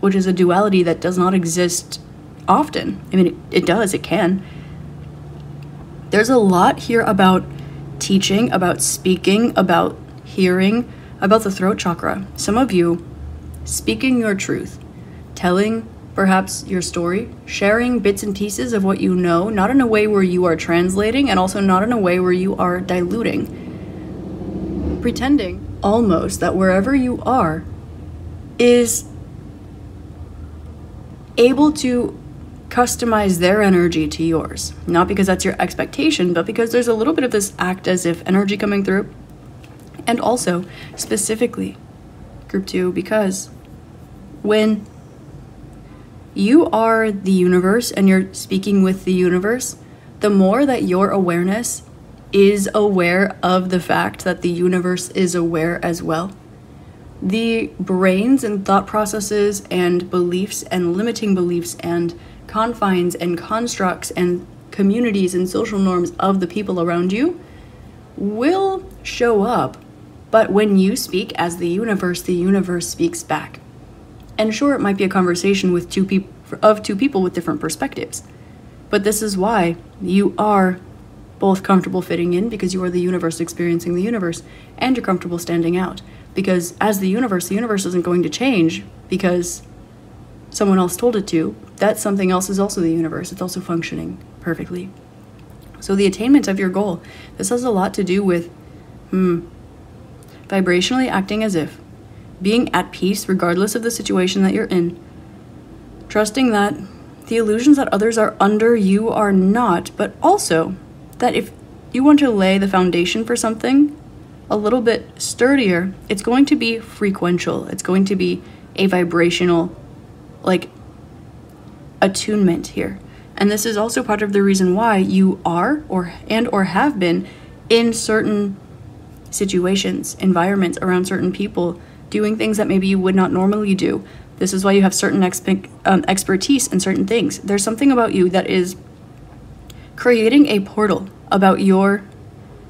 which is a duality that does not exist often. I mean, it does, it can. There's a lot here about teaching, about speaking, about hearing, about the throat chakra. Some of you speaking your truth, telling perhaps your story, sharing bits and pieces of what you know, not in a way where you are translating, and also not in a way where you are diluting. Pretending almost that wherever you are is able to customize their energy to yours. Not because that's your expectation, but because there's a little bit of this act as if energy coming through. And also, specifically, group 2, because when you are the universe and you're speaking with the universe, the more that your awareness is aware of the fact that the universe is aware as well, the brains and thought processes and beliefs and limiting beliefs and confines and constructs and communities and social norms of the people around you will show up. But when you speak as the universe speaks back. And sure, it might be a conversation with two people with different perspectives. But this is why you are both comfortable fitting in, because you are the universe experiencing the universe, and you're comfortable standing out. Because as the universe isn't going to change because someone else told it to. That something else is also the universe. It's also functioning perfectly. So the attainment of your goal, this has a lot to do with vibrationally acting as if, being at peace regardless of the situation that you're in, trusting that the illusions that others are under, you are not, but also that if you want to lay the foundation for something a little bit sturdier, it's going to be frequential. It's going to be a vibrational, like, attunement here. And this is also part of the reason why you are or have been in certain situations, environments, around certain people, doing things that maybe you would not normally do. This is why you have certain expertise in certain things. There's something about you that is creating a portal about your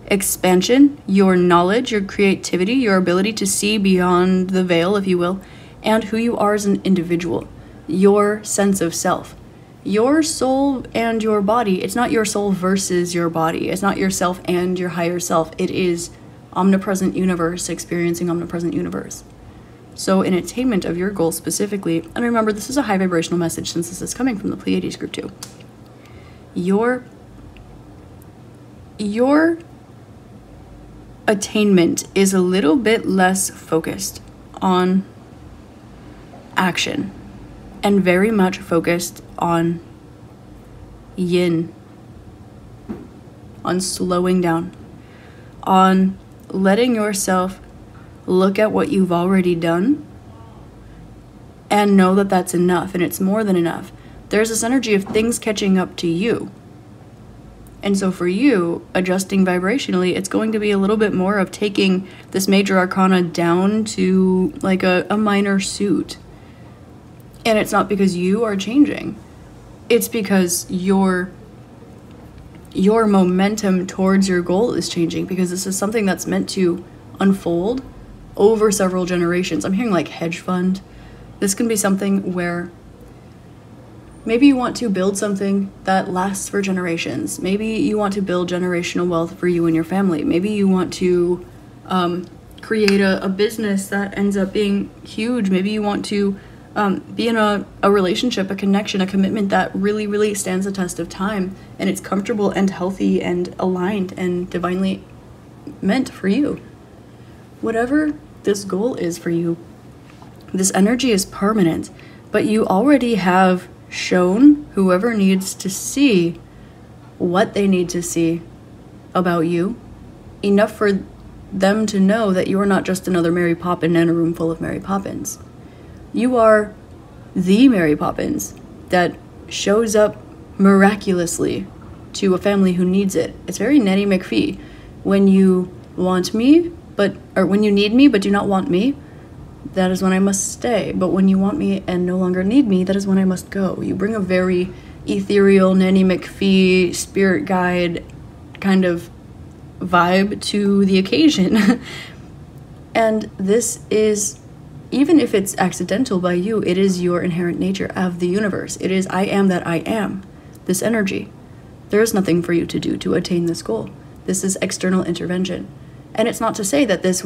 expansion, your knowledge, your creativity, your ability to see beyond the veil, if you will, and who you are as an individual, your sense of self. Your soul and your body, it's not your soul versus your body. It's not yourself and your higher self. It is omnipresent universe experiencing omnipresent universe. So in attainment of your goal specifically, and remember, this is a high vibrational message since this is coming from the Pleiades group too. Your attainment is a little bit less focused on action and very much focused on yin, on slowing down, on letting yourself look at what you've already done and know that that's enough, and it's more than enough. There's this energy of things catching up to you. And so for you, adjusting vibrationally, it's going to be a little bit more of taking this major arcana down to like a minor suit. And it's not because you are changing. It's because your momentum towards your goal is changing, because this is something that's meant to unfold over several generations. I'm hearing like hedge fund. This can be something where Maybe you want to build something that lasts for generations. Maybe you want to build generational wealth for you and your family. Maybe you want to create a business that ends up being huge. Maybe you want to be in a relationship, a connection, a commitment that really, really stands the test of time, and it's comfortable and healthy and aligned and divinely meant for you. Whatever this goal is for you, this energy is permanent, but you already have shown whoever needs to see what they need to see about you, enough for them to know that you are not just another Mary Poppin in a room full of Mary Poppins. You are the Mary Poppins that shows up miraculously to a family who needs it. It's very Nettie McPhee. When you want me, or when you need me but do not want me, that is when I must stay. But when you want me and no longer need me, that is when I must go. You bring a very ethereal Nanny McPhee spirit guide kind of vibe to the occasion. And this is, even if it's accidental by you, it is your inherent nature of the universe. It is I am that I am, this energy. There is nothing for you to do to attain this goal. This is external intervention. And it's not to say that this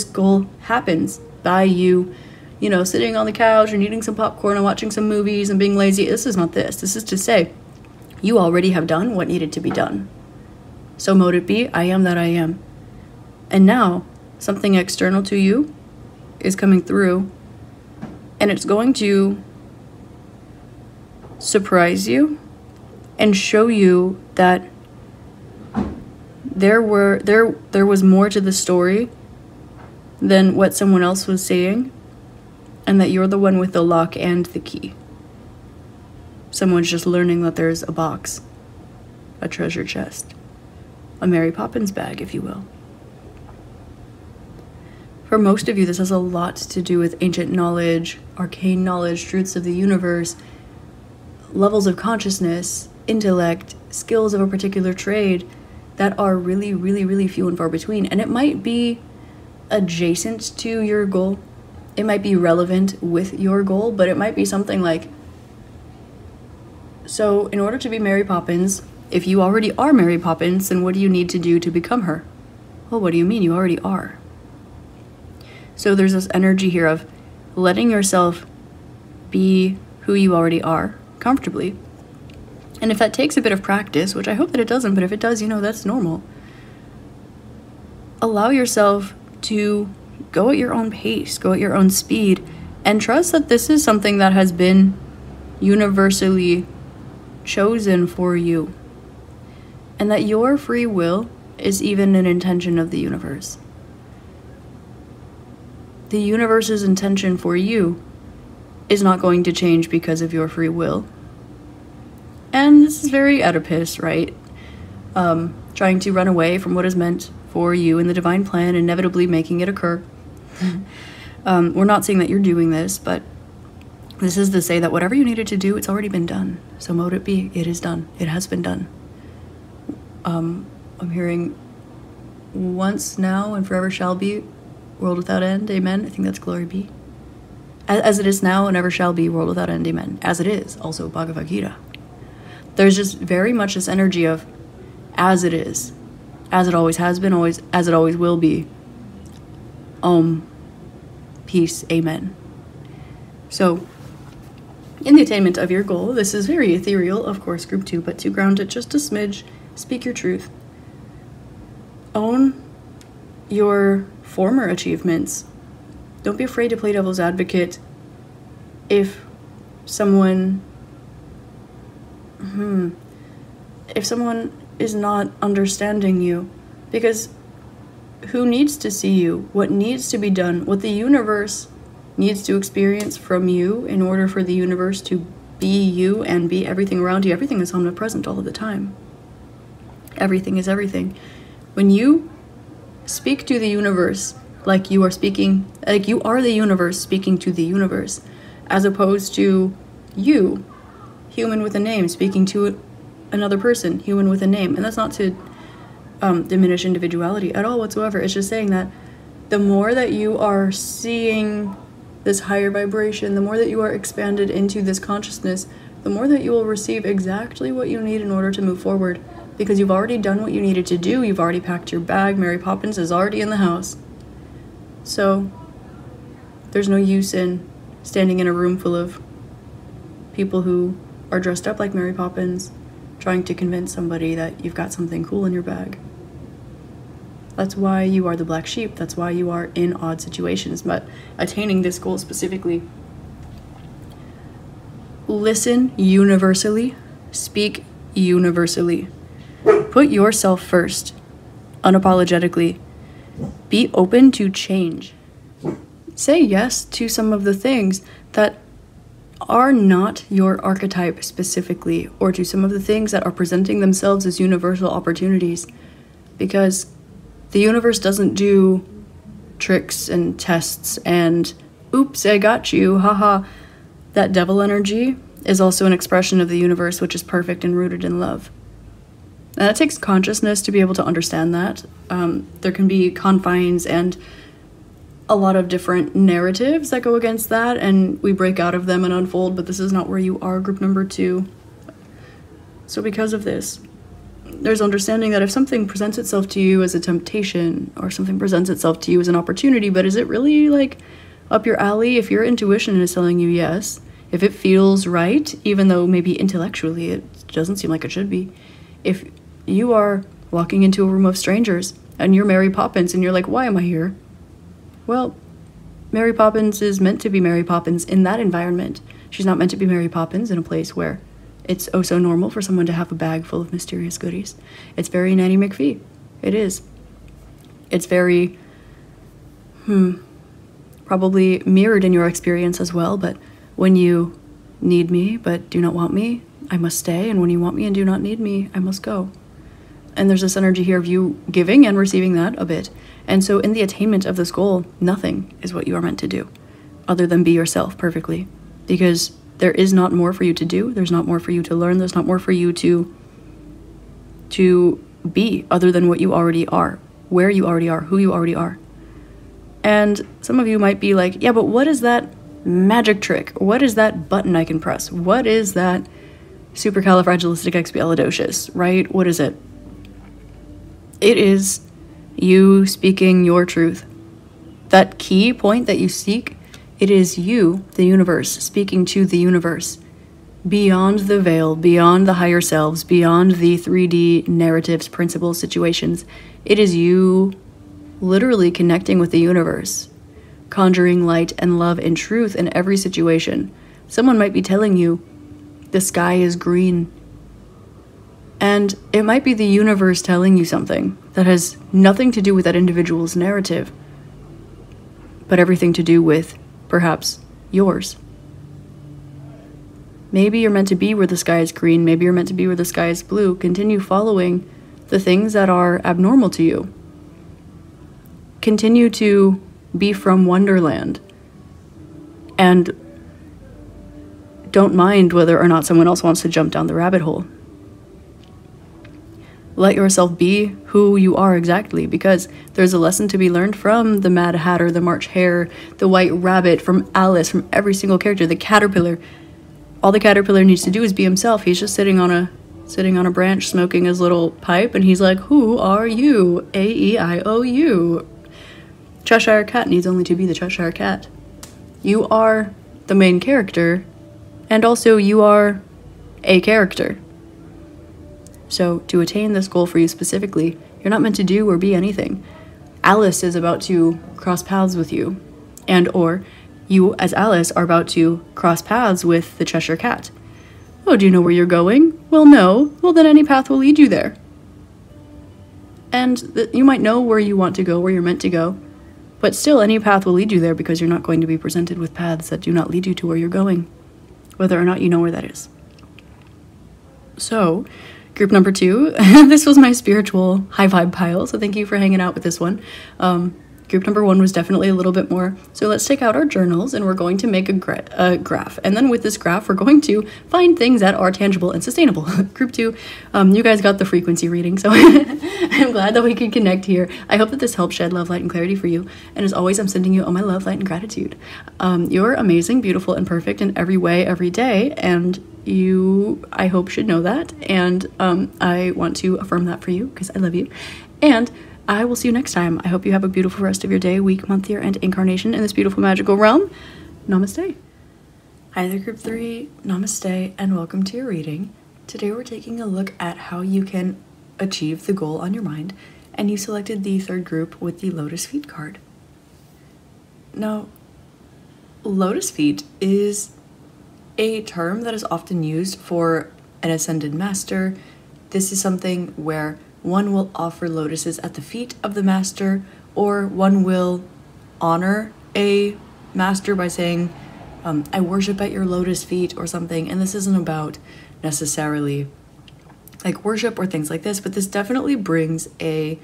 goal happens by you, sitting on the couch and eating some popcorn and watching some movies and being lazy. This is not this. This is to say, you already have done what needed to be done. So mote it be, I am that I am. And now, something external to you is coming through, and it's going to surprise you and show you that there was more to the story than what someone else was saying, and that you're the one with the lock and the key. Someone's just learning that there's a box, a treasure chest, a Mary Poppins bag, if you will. For most of you, this has a lot to do with ancient knowledge, arcane knowledge, truths of the universe, levels of consciousness, intellect, skills of a particular trade that are really, really, really few and far between. And it might be adjacent to your goal. It might be relevant with your goal, but it might be something like, so in order to be Mary Poppins, if you already are Mary Poppins, then what do you need to do to become her? Well, what do you mean? You already are. So there's this energy here of letting yourself be who you already are comfortably. And if that takes a bit of practice, which I hope that it doesn't, but if it does, that's normal. Allow yourself to go at your own pace, go at your own speed, and trust that this is something that has been universally chosen for you. And that your free will is even an intention of the universe. The universe's intention for you is not going to change because of your free will. And this is very Oedipus, right? Trying to run away from what is meant for you in the divine plan, inevitably making it occur. We're not saying that you're doing this, but this is to say that whatever you needed to do, it's already been done. So mote it be, it is done. It has been done. I'm hearing once, now, and forever shall be, world without end, amen. I think that's glory be. As it is now and ever shall be, world without end, amen. As it is, also Bhagavad Gita. There's just very much this energy of as it is, as it always has been, always as it always will be. Peace, amen. So, in the attainment of your goal, this is very ethereal, of course, group 2, but to ground it just a smidge, speak your truth. Own your former achievements. Don't be afraid to play devil's advocate if someone is not understanding you, because who needs to see you? What needs to be done? What the universe needs to experience from you in order for the universe to be you and be everything around you. Everything is omnipresent all of the time. Everything is everything. When you speak to the universe like you are speaking, like you are the universe speaking to the universe, as opposed to you, human with a name, speaking to another person, human with a name. And that's not to diminish individuality at all whatsoever. It's just saying that the more that you are seeing this higher vibration, the more that you are expanded into this consciousness, the more that you will receive exactly what you need in order to move forward. Because you've already done what you needed to do, you've already packed your bag, Mary Poppins is already in the house. So, there's no use in standing in a room full of people who are dressed up like Mary Poppins, trying to convince somebody that you've got something cool in your bag. That's why you are the black sheep, that's why you are in odd situations, but attaining this goal specifically. Listen universally, speak universally. Put yourself first, unapologetically. Be open to change. Say yes to some of the things that are not your archetype specifically, or to some of the things that are presenting themselves as universal opportunities. Because the universe doesn't do tricks and tests and, oops, I got you, haha. That devil energy is also an expression of the universe, which is perfect and rooted in love. And it takes consciousness to be able to understand that. There can be confines and a lot of different narratives that go against that, and we break out of them and unfold, but this is not where you are, group number 2. So because of this, there's understanding that if something presents itself to you as a temptation, or something presents itself to you as an opportunity, but is it really like up your alley? If your intuition is telling you yes, if it feels right, even though maybe intellectually it doesn't seem like it should be, if you are walking into a room of strangers and you're Mary Poppins and you're like, why am I here? Well, Mary Poppins is meant to be Mary Poppins in that environment. She's not meant to be Mary Poppins in a place where it's oh so normal for someone to have a bag full of mysterious goodies. It's very Nanny McPhee. It is. It's very, probably mirrored in your experience as well, but when you need me but do not want me, I must stay, and when you want me and do not need me, I must go. And there's this energy here of you giving and receiving that a bit. And so in the attainment of this goal, nothing is what you are meant to do other than be yourself perfectly. Because there is not more for you to do, there's not more for you to learn, there's not more for you to be other than what you already are, where you already are, who you already are. And some of you might be like, yeah, but what is that magic trick? What is that button I can press? What is that supercalifragilisticexpialidocious, right? What is it? It is you speaking your truth. That key point that you seek, it is you, the universe, speaking to the universe. Beyond the veil, beyond the higher selves, beyond the 3D narratives, principles, situations. It is you literally connecting with the universe, conjuring light and love and truth in every situation. Someone might be telling you, the sky is green. And it might be the universe telling you something that has nothing to do with that individual's narrative, but everything to do with, perhaps, yours. Maybe you're meant to be where the sky is green, maybe you're meant to be where the sky is blue. Continue following the things that are abnormal to you. Continue to be from Wonderland. And don't mind whether or not someone else wants to jump down the rabbit hole. Let yourself be who you are exactly, because there's a lesson to be learned from the Mad Hatter, the March Hare, the White Rabbit, from Alice, from every single character, the Caterpillar. All the Caterpillar needs to do is be himself. He's just sitting on a branch smoking his little pipe, and he's like, who are you? A-E-I-O-U. Cheshire Cat needs only to be the Cheshire Cat. You are the main character, and also you are a character. So to attain this goal for you specifically, you're not meant to do or be anything. Alice is about to cross paths with you, and or you as Alice are about to cross paths with the Cheshire Cat. Oh, do you know where you're going? Well, no. Well, then any path will lead you there. And you might know where you want to go, where you're meant to go, but still any path will lead you there, because you're not going to be presented with paths that do not lead you to where you're going, whether or not you know where that is. So, group number 2, this was my spiritual high vibe pile, so thank you for hanging out with this one. Group number 1 was definitely a little bit more. So let's take out our journals and we're going to make a graph. And then with this graph, we're going to find things that are tangible and sustainable. Group 2, you guys got the frequency reading, so I'm glad that we could connect here. I hope that this helps shed love, light, and clarity for you. And as always, I'm sending you all my love, light, and gratitude. You're amazing, beautiful, and perfect in every way, every day. And you, I hope, should know that. And I want to affirm that for you because I love you. And I will see you next time. I hope you have a beautiful rest of your day, week, month, year, and incarnation in this beautiful magical realm. Namaste. Hi there, Group 3. Namaste, and welcome to your reading. Today we're taking a look at how you can achieve the goal on your mind, and you selected the 3rd group with the Lotus Feet card. Now, Lotus Feet is a term that is often used for an ascended master. This is something where one will offer lotuses at the feet of the master, or one will honor a master by saying, I worship at your lotus feet or something. And this isn't about necessarily like worship or things like this, but this definitely brings a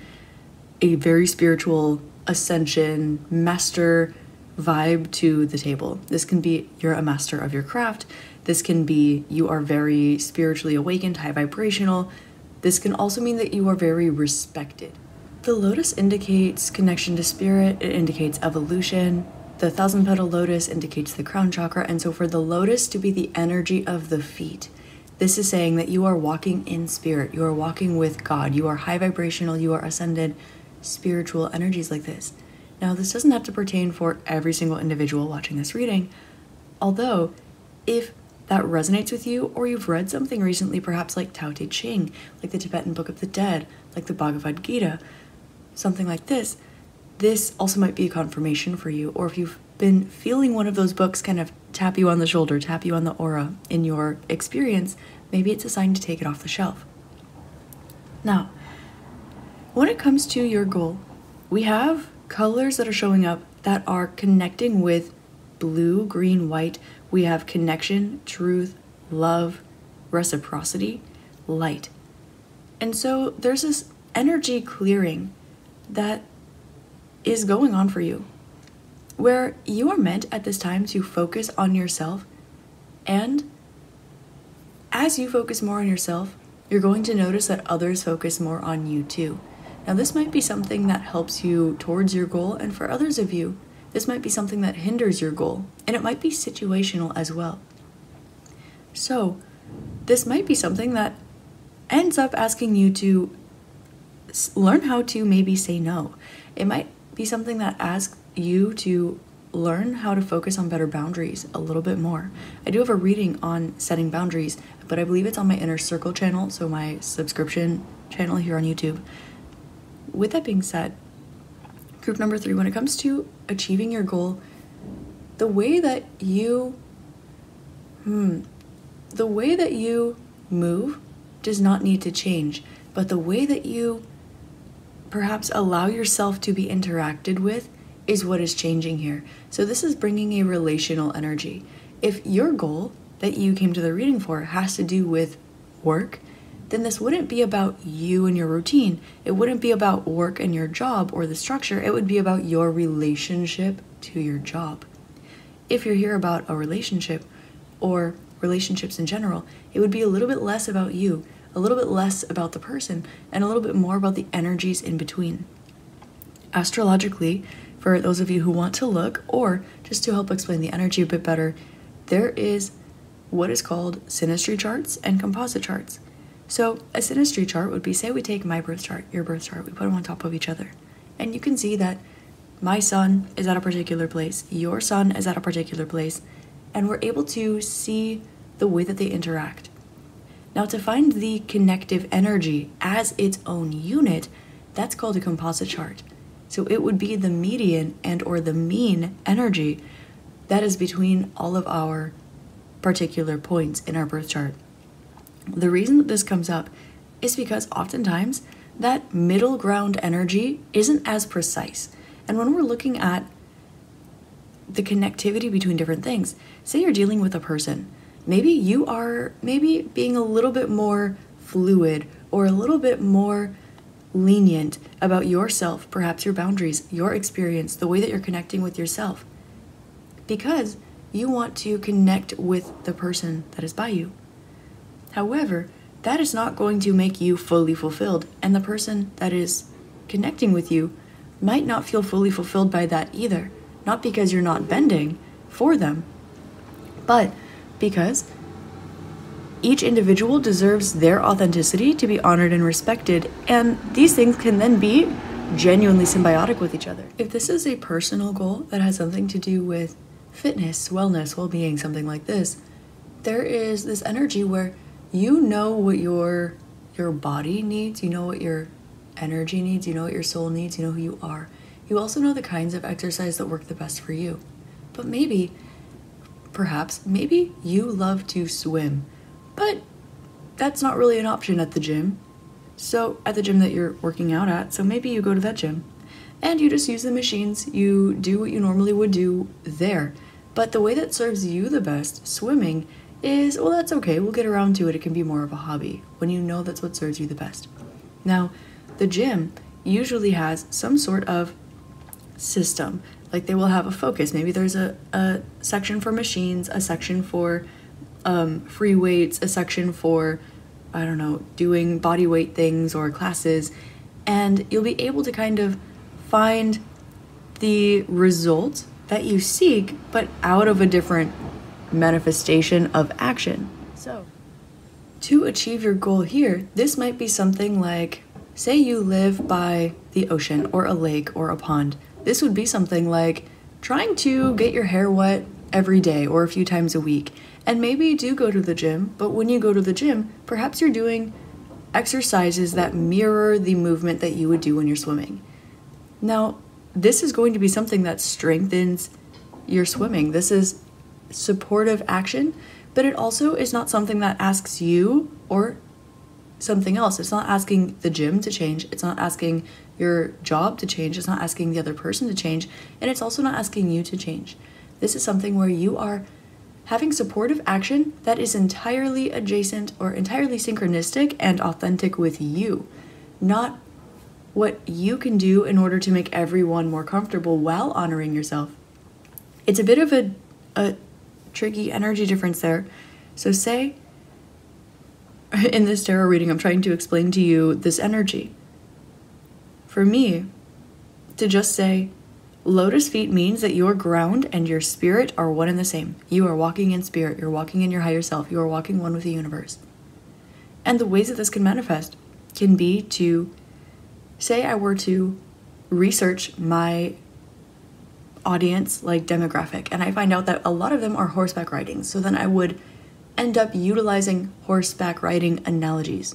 very spiritual ascension, master vibe to the table. This can be you're a master of your craft. This can be you are very spiritually awakened, high vibrational. This can also mean that you are very respected. The lotus indicates connection to spirit, it indicates evolution. The 1,000-petal lotus indicates the crown chakra, and so for the lotus to be the energy of the feet, this is saying that you are walking in spirit, you are walking with God, you are high vibrational, you are ascended, spiritual energies like this. Now, this doesn't have to pertain for every single individual watching this reading, although if that resonates with you, or you've read something recently, perhaps like Tao Te Ching, like the Tibetan Book of the Dead, like the Bhagavad Gita, something like this also might be a confirmation for you. Or if you've been feeling one of those books kind of tap you on the shoulder, tap you on the aura in your experience, maybe it's a sign to take it off the shelf. Now, when it comes to your goal, we have colors that are showing up that are connecting with blue, green, white. We have connection, truth, love, reciprocity, light. And so there's this energy clearing that is going on for you, where you are meant at this time to focus on yourself. And as you focus more on yourself, you're going to notice that others focus more on you too. Now, this might be something that helps you towards your goal, and for others of you, this might be something that hinders your goal, and it might be situational as well. So, this might be something that ends up asking you to learn how to maybe say no. It might be something that asks you to learn how to focus on better boundaries a little bit more. I do have a reading on setting boundaries, but I believe it's on my Inner Circle channel, so my subscription channel here on YouTube. With that being said, Group number 3, when it comes to achieving your goal, the way that you move does not need to change, but the way that you perhaps allow yourself to be interacted with is what is changing here. So this is bringing a relational energy. If your goal that you came to the reading for has to do with work, then this wouldn't be about you and your routine. It wouldn't be about work and your job or the structure. It would be about your relationship to your job. If you're here about a relationship or relationships in general, it would be a little bit less about you, a little bit less about the person, and a little bit more about the energies in between. Astrologically, for those of you who want to look, or just to help explain the energy a bit better, there is what is called synastry charts and composite charts. So a synastry chart would be, say we take my birth chart, your birth chart, we put them on top of each other. And you can see that my sun is at a particular place, your sun is at a particular place, and we're able to see the way that they interact. Now, to find the connective energy as its own unit, that's called a composite chart. So it would be the median and or the mean energy that is between all of our particular points in our birth chart. The reason that this comes up is because oftentimes that middle ground energy isn't as precise. And when we're looking at the connectivity between different things, say you're dealing with a person, maybe you are being a little bit more fluid or a little bit more lenient about yourself, perhaps your boundaries, your experience, the way that you're connecting with yourself, because you want to connect with the person that is by you. However, that is not going to make you fully fulfilled, and the person that is connecting with you might not feel fully fulfilled by that either. Not because you're not bending for them, but because each individual deserves their authenticity to be honored and respected, and these things can then be genuinely symbiotic with each other. If this is a personal goal that has something to do with fitness, wellness, well-being, something like this, there is this energy where you know what your body needs, you know what your energy needs, you know what your soul needs, you know who you are. You also know the kinds of exercise that work the best for you. But maybe you love to swim, but that's not really an option at the gym. So at the gym that you're working out at, so maybe you go to that gym and you just use the machines, you do what you normally would do there. But the way that serves you the best, swimming, is, well, that's okay, we'll get around to it. It can be more of a hobby when you know that's what serves you the best. Now, the gym usually has some sort of system. Like they will have a focus. Maybe there's a section for machines, a section for free weights, a section for, I don't know, doing body weight things or classes. And you'll be able to kind of find the result that you seek, but out of a different manifestation of action. So, to achieve your goal here, this might be something like, say you live by the ocean or a lake or a pond. This would be something like trying to get your hair wet every day or a few times a week. And maybe you do go to the gym, but when you go to the gym, perhaps you're doing exercises that mirror the movement that you would do when you're swimming. Now, this is going to be something that strengthens your swimming. This is supportive action, but it also is not something that asks you or something else. It's not asking the gym to change. It's not asking your job to change. It's not asking the other person to change. And it's also not asking you to change. This is something where you are having supportive action that is entirely adjacent or entirely synchronistic and authentic with you, not what you can do in order to make everyone more comfortable while honoring yourself. It's a bit of a tricky energy difference there. So say, in this tarot reading, I'm trying to explain to you this energy. For me, to just say, lotus feet means that your ground and your spirit are one and the same. You are walking in spirit. You're walking in your higher self. You are walking one with the universe. And the ways that this can manifest can be to, say I were to research my audience, like demographic, and I find out that a lot of them are horseback riding. So then I would end up utilizing horseback riding analogies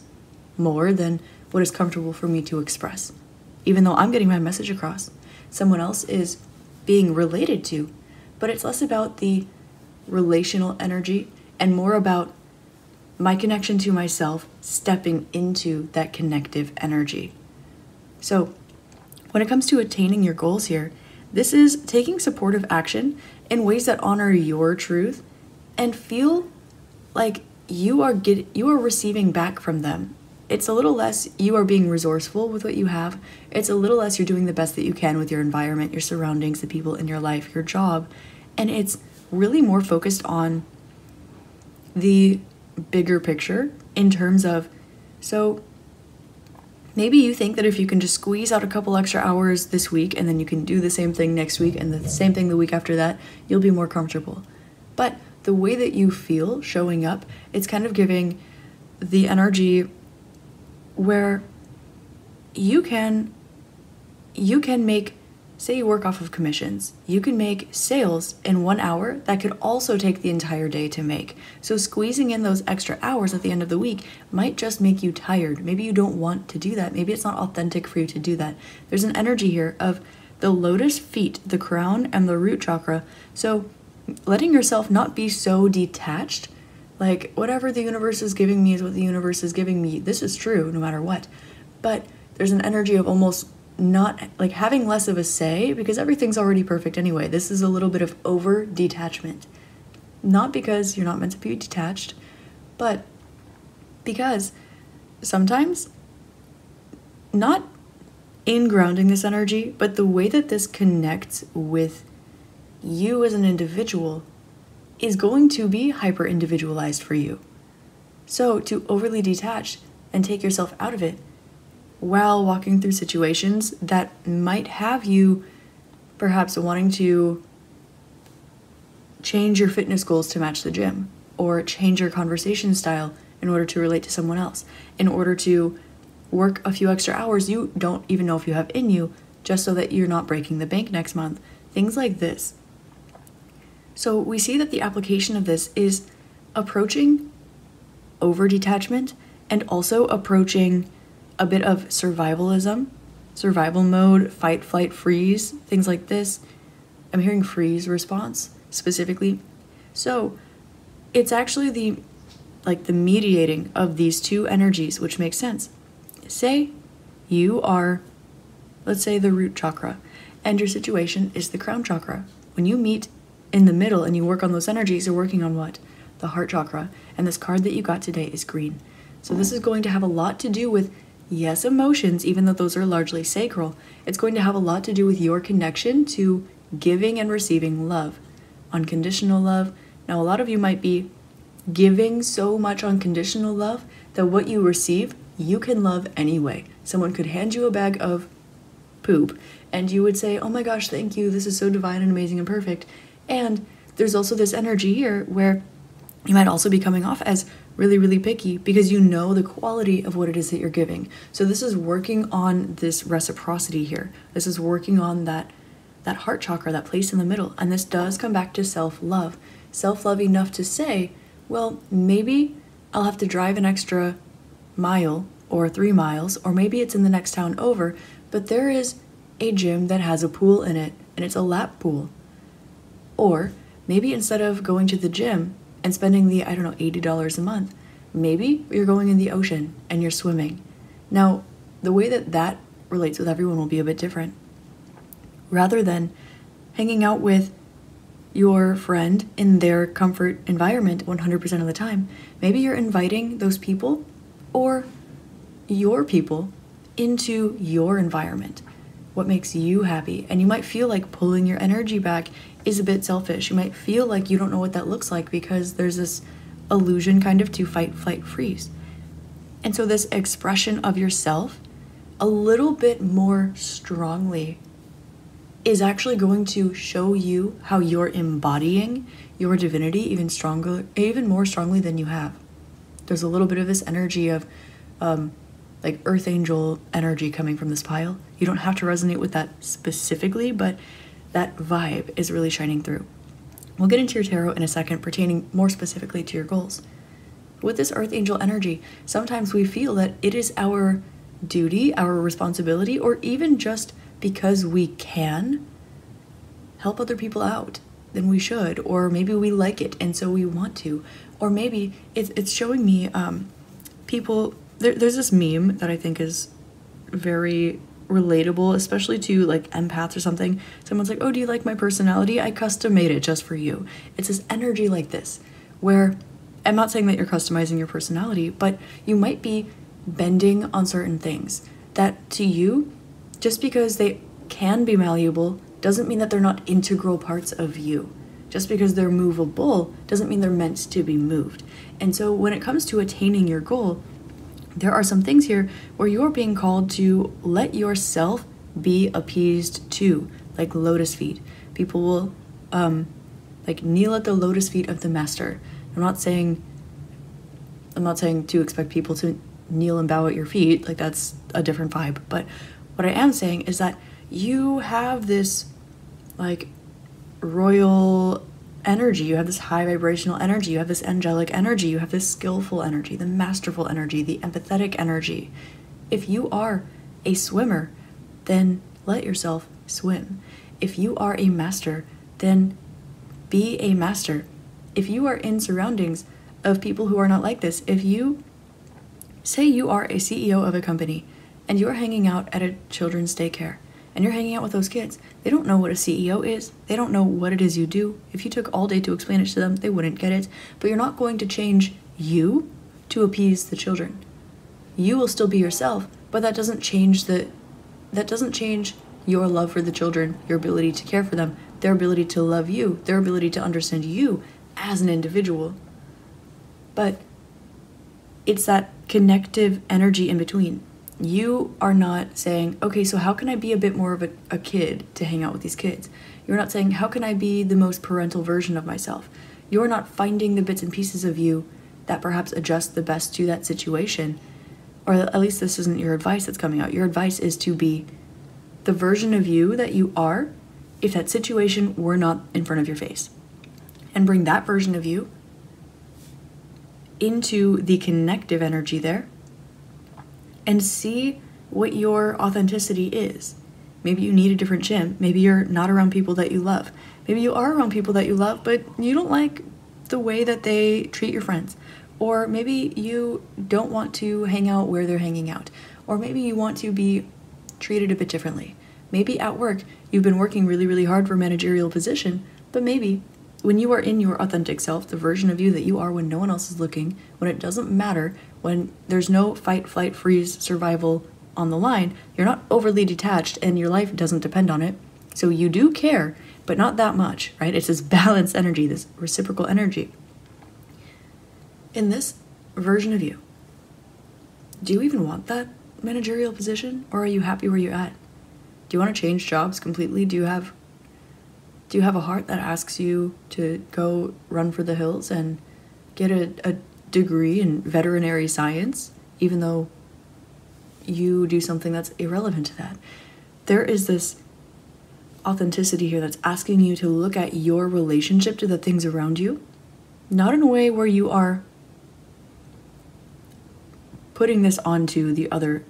more than what is comfortable for me to express. Even though I'm getting my message across, someone else is being related to, but it's less about the relational energy and more about my connection to myself stepping into that connective energy. So when it comes to attaining your goals here, this is taking supportive action in ways that honor your truth and feel like you are receiving back from them. It's a little less you are being resourceful with what you have. It's a little less you're doing the best that you can with your environment, your surroundings, the people in your life, your job. And it's really more focused on the bigger picture in terms of, so maybe you think that if you can just squeeze out a couple extra hours this week and then you can do the same thing next week and the same thing the week after that, you'll be more comfortable. But the way that you feel showing up, it's kind of giving the energy where you can make, say you work off of commissions, you can make sales in 1 hour that could also take the entire day to make. So squeezing in those extra hours at the end of the week might just make you tired. Maybe you don't want to do that. Maybe it's not authentic for you to do that. There's an energy here of the lotus feet, the crown, and the root chakra. So letting yourself not be so detached, like whatever the universe is giving me is what the universe is giving me. This is true no matter what. But there's an energy of almost not like having less of a say because everything's already perfect anyway. This is a little bit of over detachment. Not because you're not meant to be detached, but because sometimes not in grounding this energy, but the way that this connects with you as an individual is going to be hyper individualized for you. So to overly detach and take yourself out of it while walking through situations that might have you perhaps wanting to change your fitness goals to match the gym, or change your conversation style in order to relate to someone else, in order to work a few extra hours you don't even know if you have in you, just so that you're not breaking the bank next month. Things like this. So we see that the application of this is approaching over detachment and also approaching a bit of survivalism, survival mode, fight, flight, freeze, things like this. I'm hearing freeze response specifically. So it's actually the mediating of these two energies, which makes sense. Say you are, let's say, the root chakra, and your situation is the crown chakra. When you meet in the middle and you work on those energies, you're working on what? The heart chakra. And this card that you got today is green. So this is going to have a lot to do with, yes, emotions, even though those are largely sacral. It's going to have a lot to do with your connection to giving and receiving love, unconditional love. Now, a lot of you might be giving so much unconditional love that what you receive, you can love anyway. Someone could hand you a bag of poop and you would say, oh my gosh, thank you, this is so divine and amazing and perfect. And there's also this energy here where you might also be coming off as really, really picky because you know the quality of what it is that you're giving. So this is working on this reciprocity here. This is working on that heart chakra, that place in the middle. And this does come back to self-love. Self-love enough to say, well, maybe I'll have to drive an extra mile or 3 miles, or maybe it's in the next town over, but there is a gym that has a pool in it, and it's a lap pool. Or maybe instead of going to the gym and spending the, $80 a month, maybe you're going in the ocean and you're swimming. Now, the way that relates with everyone will be a bit different. Rather than hanging out with your friend in their comfort environment 100% of the time, maybe you're inviting those people or your people into your environment, what makes you happy. And you might feel like pulling your energy back is a bit selfish. You might feel like you don't know what that looks like because there's this illusion kind of to fight, flight, freeze. And so this expression of yourself a little bit more strongly is actually going to show you how you're embodying your divinity even more strongly than you have. There's a little bit of this energy of like earth angel energy coming from this pile. You don't have to resonate with that specifically, but that vibe is really shining through. We'll get into your tarot in a second, pertaining more specifically to your goals. With this earth angel energy, sometimes we feel that it is our duty, our responsibility, or even just because we can help other people out, then we should. Or maybe we like it and so we want to. Or maybe it's showing me people. There's this meme that I think is very relatable, especially to like empaths or something. Someone's like, oh, do you like my personality? I custom made it just for you. It's this energy like this, where I'm not saying that you're customizing your personality, but you might be bending on certain things that to you, just because they can be malleable, doesn't mean that they're not integral parts of you. Just because they're movable doesn't mean they're meant to be moved. And so when it comes to attaining your goal, there are some things here where you're being called to let yourself be appeased too, like lotus feet. People will like kneel at the lotus feet of the master. I'm not saying to expect people to kneel and bow at your feet, like that's a different vibe. But what I am saying is that you have this like royal energy, you have this high vibrational energy, you have this angelic energy, you have this skillful energy, the masterful energy, the empathetic energy. If you are a swimmer, then let yourself swim. If you are a master, then be a master. If you are in surroundings of people who are not like this, if you say you are a CEO of a company and you're hanging out at a children's daycare and you're hanging out with those kids, they don't know what a CEO is. They don't know what it is you do. If you took all day to explain it to them, they wouldn't get it. But you're not going to change you to appease the children. You will still be yourself, But that doesn't change your love for the children, your ability to care for them, their ability to love you, their ability to understand you as an individual. But it's that connective energy in between. You are not saying, okay, so how can I be a bit more of a kid to hang out with these kids? You're not saying, how can I be the most parental version of myself? You're not finding the bits and pieces of you that perhaps adjust the best to that situation. Or at least this isn't your advice that's coming out. Your advice is to be the version of you that you are if that situation were not in front of your face. And bring that version of you into the connective energy there and see what your authenticity is. Maybe you need a different gym. Maybe you're not around people that you love. Maybe you are around people that you love, but you don't like the way that they treat your friends. Or maybe you don't want to hang out where they're hanging out. Or maybe you want to be treated a bit differently. Maybe at work, you've been working really, really hard for a managerial position, but maybe when you are in your authentic self, the version of you that you are when no one else is looking, when it doesn't matter, when there's no fight, flight, freeze, survival on the line, you're not overly detached and your life doesn't depend on it. So you do care, but not that much, right? It's this balanced energy, this reciprocal energy. In this version of you, do you even want that managerial position, or are you happy where you're at? Do you want to change jobs completely? Do you have a heart that asks you to go run for the hills and get a degree in veterinary science, even though you do something that's irrelevant to that? There is this authenticity here that's asking you to look at your relationship to the things around you, not in a way where you are putting this onto the other.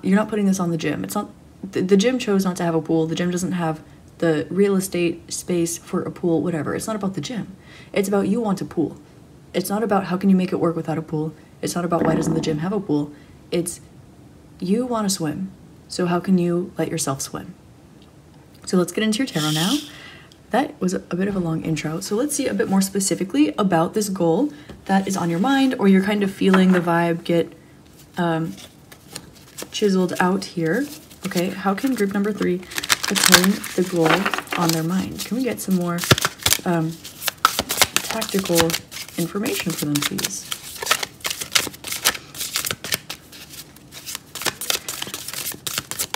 You're not putting this on the gym. It's not the gym chose not to have a pool. The gym doesn't have the real estate space for a pool, whatever. It's not about the gym. It's about you want a pool. It's not about how can you make it work without a pool. It's not about why doesn't the gym have a pool. It's you want to swim. So how can you let yourself swim? So let's get into your tarot now. That was a bit of a long intro. So let's see a bit more specifically about this goal that is on your mind, or you're kind of feeling the vibe get chiseled out here. Okay, how can group number 3 attain the goal on their mind? Can we get some more tactical information for them, please?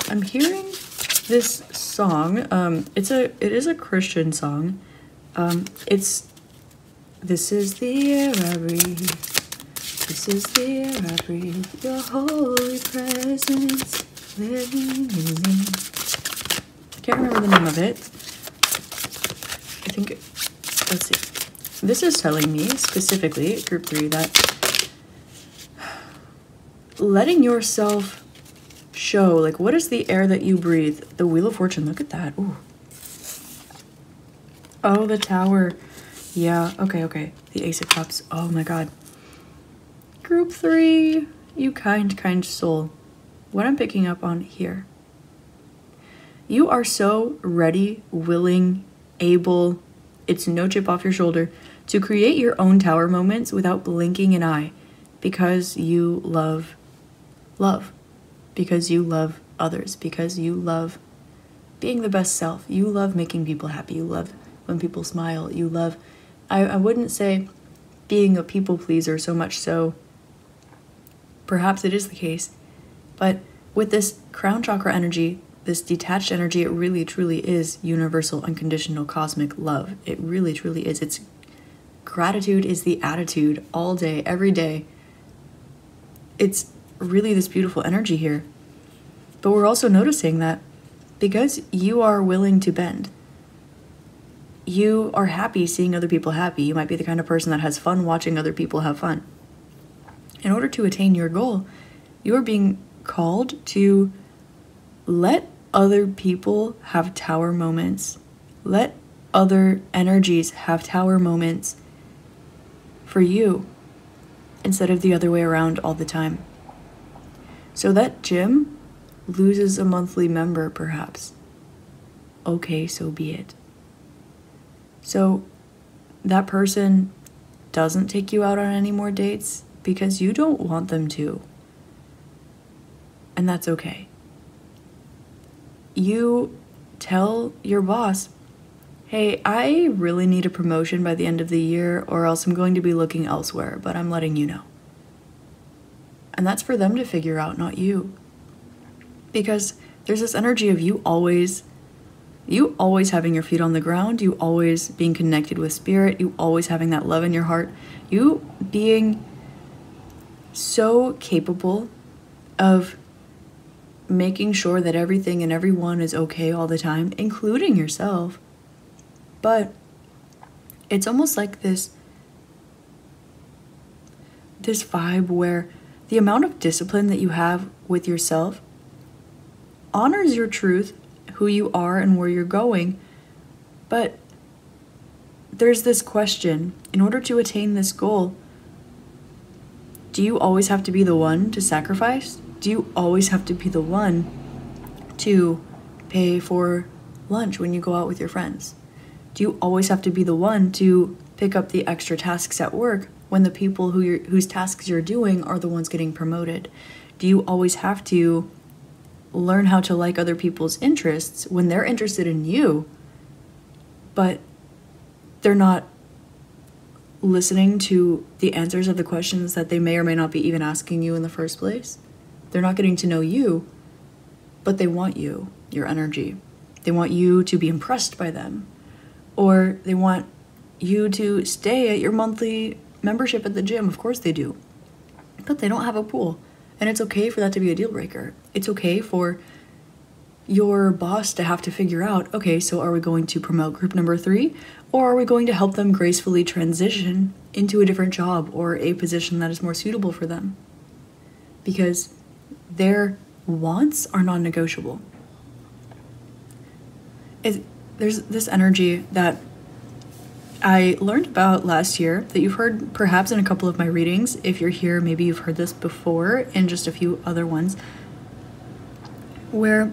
I'm hearing this song. It is a Christian song. It's "This is the air I breathe. This is the air I breathe. Your holy presence living in me." Can't remember the name of it. I think let's see. This is telling me specifically, group 3, that letting yourself show, like, what is the air that you breathe? The Wheel of Fortune, look at that. Ooh. Oh, the Tower. Yeah, okay. The Ace of Cups. Oh my god. Group 3, you kind soul. What I'm picking up on here. You are so ready, willing, able, it's no chip off your shoulder, to create your own tower moments without blinking an eye, because you love love. Because you love others, because you love being the best self. You love making people happy. You love when people smile. You love, I wouldn't say being a people pleaser so much so. Perhaps it is the case. But with this crown chakra energy, this detached energy, it really truly is universal, unconditional, cosmic love. It really truly is. It's gratitude is the attitude all day, every day. It's really this beautiful energy here. But we're also noticing that because you are willing to bend, you are happy seeing other people happy. You might be the kind of person that has fun watching other people have fun. In order to attain your goal, you are being called to let other people have tower moments. Let other energies have tower moments for you instead of the other way around all the time. So that gym loses a monthly member, perhaps. Okay, so be it. So that person doesn't take you out on any more dates because you don't want them to. and that's okay. You tell your boss, hey, I really need a promotion by the end of the year, or else I'm going to be looking elsewhere, but I'm letting you know. And that's for them to figure out, not you. Because there's this energy of you always having your feet on the ground, you always being connected with spirit, you always having that love in your heart, you being so capable of making sure that everything and everyone is okay all the time, including yourself. But it's almost like this vibe where the amount of discipline that you have with yourself honors your truth, who you are and where you're going. But there's this question, in order to attain this goal, do you always have to be the one to sacrifice? Do you always have to be the one to pay for lunch when you go out with your friends? Do you always have to be the one to pick up the extra tasks at work when the people whose tasks you're doing are the ones getting promoted? Do you always have to learn how to like other people's interests when they're interested in you, but they're not listening to the answers of the questions that they may or may not be even asking you in the first place? They're not getting to know you, but they want you, your energy. They want you to be impressed by them. Or they want you to stay at your monthly membership at the gym. Of course they do. But they don't have a pool. And it's okay for that to be a deal breaker. It's okay for your boss to have to figure out, okay, so are we going to promote group number 3? Or are we going to help them gracefully transition into a different job or a position that is more suitable for them? Because their wants are non-negotiable. There's this energy that I learned about last year that you've heard perhaps in a couple of my readings. If you're here, maybe you've heard this before in just a few other ones, where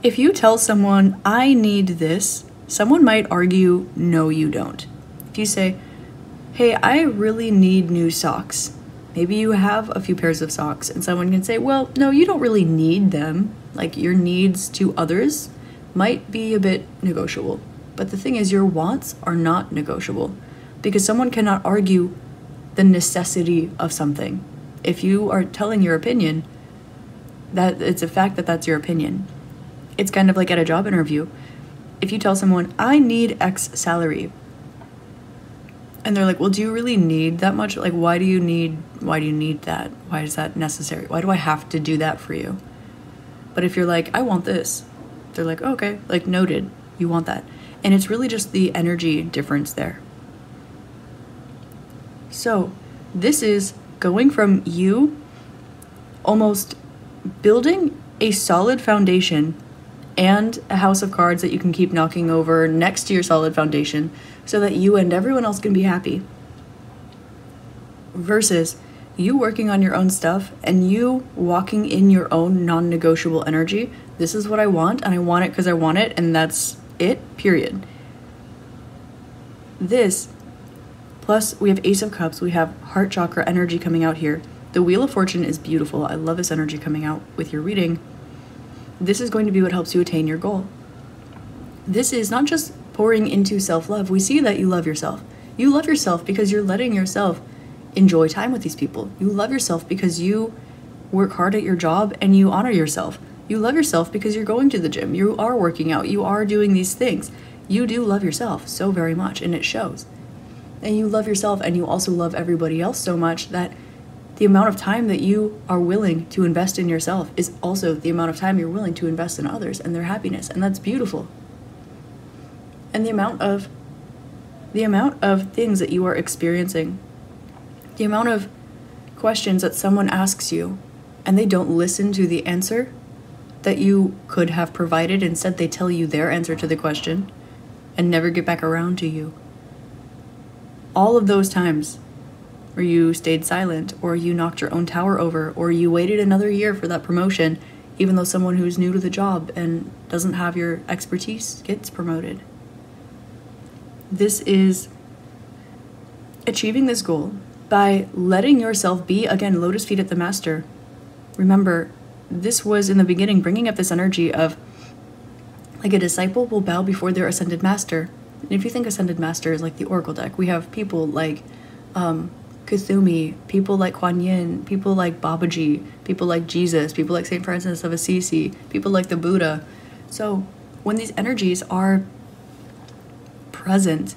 if you tell someone, I need this, someone might argue, no, you don't. If you say, hey, I really need new socks. Maybe you have a few pairs of socks, and someone can say, well, no, you don't really need them. Like, your needs to others might be a bit negotiable. But the thing is, your wants are not negotiable, because someone cannot argue the necessity of something. If you are telling your opinion, that it's a fact that that's your opinion. It's kind of like at a job interview. If you tell someone, I need X salary, and they're like, well, do you really need that much? Like, why do you need that? Why is that necessary? Why do I have to do that for you? But if you're like, I want this, they're like, oh, okay, like, noted, you want that. And it's really just the energy difference there. So this is going from you almost building a solid foundation and a house of cards that you can keep knocking over next to your solid foundation so that you and everyone else can be happy, versus you working on your own stuff and you walking in your own non-negotiable energy. This is what I want, and I want it because I want it, and that's it, period. This, plus we have Ace of Cups, we have heart chakra energy coming out here. The Wheel of Fortune is beautiful. I love this energy coming out with your reading. This is going to be what helps you attain your goal. This is not just pouring into self-love. We see that you love yourself. You love yourself because you're letting yourself enjoy time with these people. You love yourself because you work hard at your job and you honor yourself. You love yourself because you're going to the gym. You are working out. You are doing these things. You do love yourself so very much, and it shows. And you love yourself, and you also love everybody else so much that the amount of time that you are willing to invest in yourself is also the amount of time you're willing to invest in others and their happiness, and that's beautiful. And the amount of things that you are experiencing, the amount of questions that someone asks you and they don't listen to the answer that you could have provided. Instead, they tell you their answer to the question and never get back around to you. All of those times where you stayed silent, or you knocked your own tower over, or you waited another year for that promotion, even though someone who's new to the job and doesn't have your expertise gets promoted. This is achieving this goal by letting yourself be, again, lotus feet at the master. Remember, this was in the beginning bringing up this energy of like a disciple will bow before their ascended master. And if you think ascended master is like the oracle deck, we have people like Kuthumi, people like Kuan Yin, people like Babaji, people like Jesus, people like St. Francis of Assisi, people like the Buddha. So when these energies are present,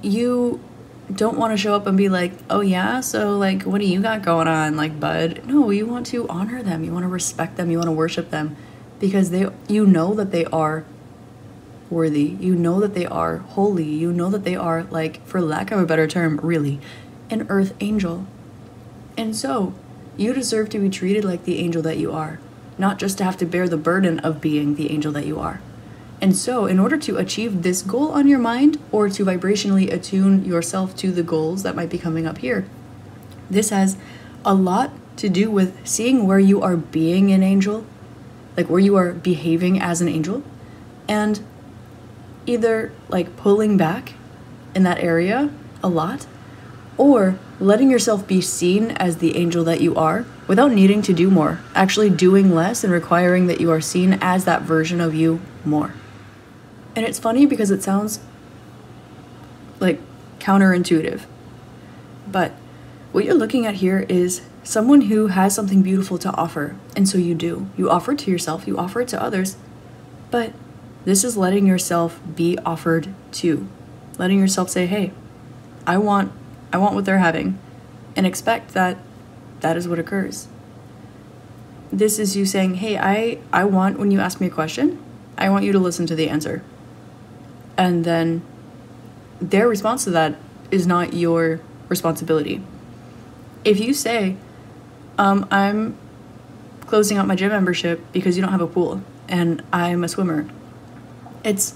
you don't want to show up and be like, oh yeah, so like what do you got going on, like, bud? No, you want to honor them, you want to respect them, you want to worship them, because you know that they are worthy, you know that they are holy, you know that they are, like, for lack of a better term, really an earth angel. And so you deserve to be treated like the angel that you are, not just to have to bear the burden of being the angel that you are. And so in order to achieve this goal on your mind, or to vibrationally attune yourself to the goals that might be coming up here, this has a lot to do with seeing where you are being an angel, like where you are behaving as an angel, and either like pulling back in that area a lot, or letting yourself be seen as the angel that you are without needing to do more, actually doing less and requiring that you are seen as that version of you more. And it's funny because it sounds like counterintuitive, but what you're looking at here is someone who has something beautiful to offer. And so you offer it to yourself, you offer it to others, but this is letting yourself be offered to, letting yourself say, hey, I want what they're having, and expect that that is what occurs. This is you saying, hey, I want, when you ask me a question, I want you to listen to the answer. And then their response to that is not your responsibility. If you say, I'm closing out my gym membership because you don't have a pool and I'm a swimmer, it's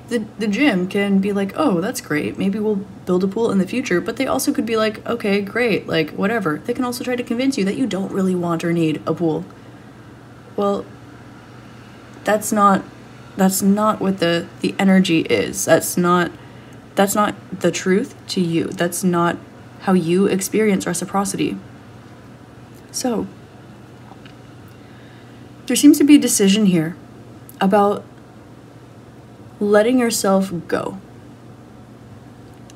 the gym can be like, oh, that's great, maybe we'll build a pool in the future, but they also could be like, okay, great, like whatever. They can also try to convince you that you don't really want or need a pool. Well, that's not what the energy is. That's not the truth to you. That's not how you experience reciprocity. So there seems to be a decision here about letting yourself go,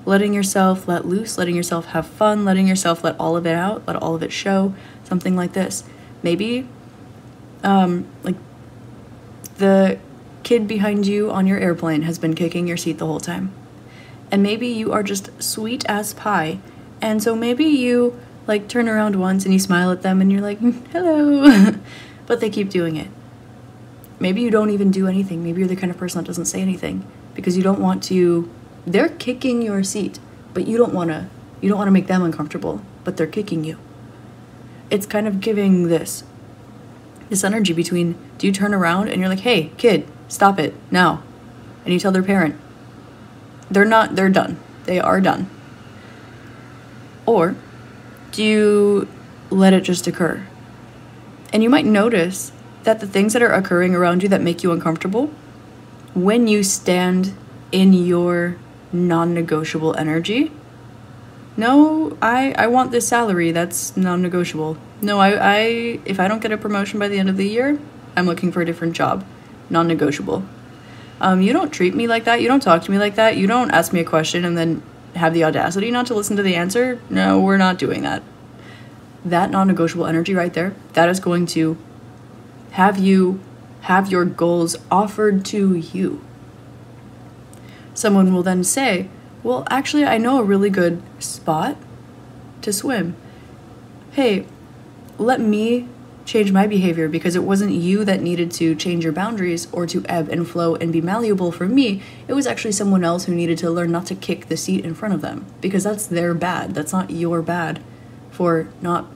letting yourself let loose, letting yourself have fun, letting yourself let all of it out, let all of it show, something like this. Maybe like the kid behind you on your airplane has been kicking your seat the whole time, and maybe you are just sweet as pie, and so maybe you like turn around once and you smile at them and you're like, hello, but they keep doing it. Maybe you don't even do anything. Maybe you're the kind of person that doesn't say anything because you don't want to. They're kicking your seat, but you don't want to make them uncomfortable, but they're kicking you. It's kind of giving this energy between, do you turn around and you're like, hey, kid, stop it now, and you tell their parent, they're done. They are done. Or do you let it just occur? And you might notice that the things that are occurring around you that make you uncomfortable, when you stand in your non-negotiable energy, no, I want this salary, that's non-negotiable. No, if I don't get a promotion by the end of the year, I'm looking for a different job, non-negotiable. You don't treat me like that, you don't talk to me like that, you don't ask me a question and then have the audacity not to listen to the answer. No, we're not doing that. That non-negotiable energy right there, that is going to have you have your goals offered to you. Someone will then say, well, actually, I know a really good spot to swim. Hey, let me change my behavior, because it wasn't you that needed to change your boundaries or to ebb and flow and be malleable for me. It was actually someone else who needed to learn not to kick the seat in front of them, because that's their bad. That's not your bad for not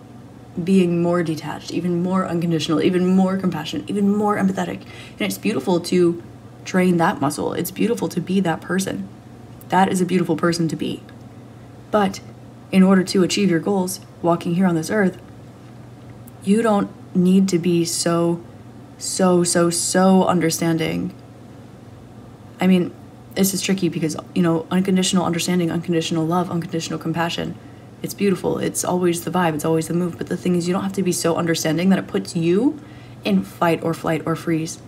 being more detached, even more unconditional, even more compassionate, even more empathetic. And it's beautiful to train that muscle. It's beautiful to be that person. That is a beautiful person to be. But in order to achieve your goals, walking here on this earth, you don't need to be so understanding. I mean, this is tricky because, unconditional understanding, unconditional love, unconditional compassion, It's beautiful. It's always the vibe. It's always the move. But the thing is, you don't have to be so understanding that it puts you in fight or flight or freeze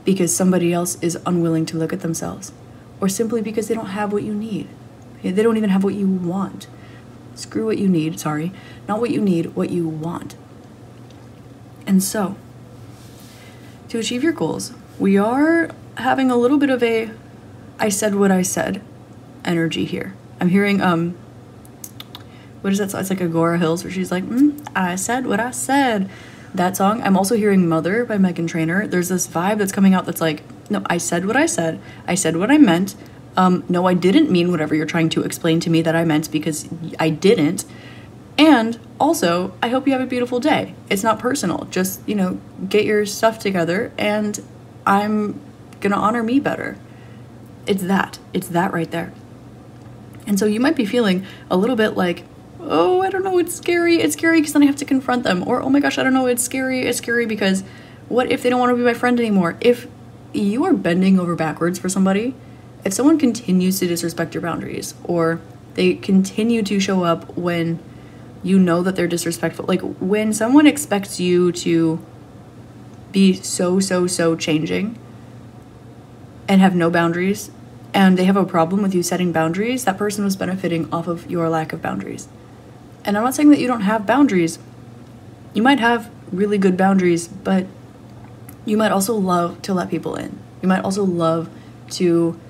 because somebody else is unwilling to look at themselves, or simply because they don't have what you need. They don't even have what you want. Screw what you need, sorry. Not what you need, what you want. And so, to achieve your goals, we are having a little bit of a I said what I said energy here. I'm hearing, what is that song? It's like Agora Hills, where she's like, I said what I said. That song. I'm also hearing Mother by Meghan Trainor. There's this vibe that's coming out that's like, no, I said what I said. I said what I meant. No, I didn't mean whatever you're trying to explain to me that I meant, because I didn't. And also, I hope you have a beautiful day. It's not personal. Just, get your stuff together, and I'm gonna honor me better. It's that right there. And so you might be feeling a little bit like, oh, I don't know, it's scary. It's scary because then I have to confront them. Or, oh my gosh, I don't know, it's scary. It's scary because what if they don't want to be my friend anymore? If you are bending over backwards for somebody, if someone continues to disrespect your boundaries, or they continue to show up when you know that they're disrespectful, like when someone expects you to be so changing and have no boundaries, and they have a problem with you setting boundaries, that person was benefiting off of your lack of boundaries. And I'm not saying that you don't have boundaries. You might have really good boundaries, but you might also love to let people in. You might also love to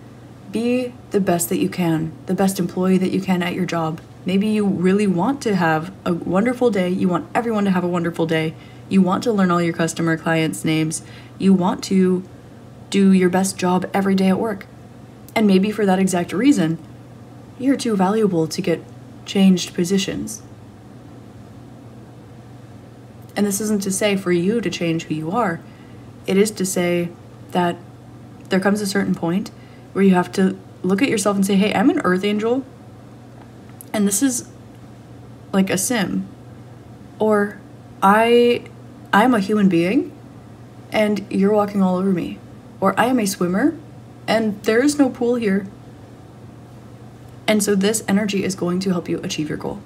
be the best that you can, the best employee that you can at your job. Maybe you really want to have a wonderful day. You want everyone to have a wonderful day. You want to learn all your customer clients' names. You want to do your best job every day at work. And maybe for that exact reason, you're too valuable to get changed positions. And this isn't to say for you to change who you are. It is to say that there comes a certain point where you have to look at yourself and say, hey, I'm an earth angel, and this is like a sim. Or I'm a human being, and you're walking all over me. Or I am a swimmer, and there is no pool here. And so this energy is going to help you achieve your goal.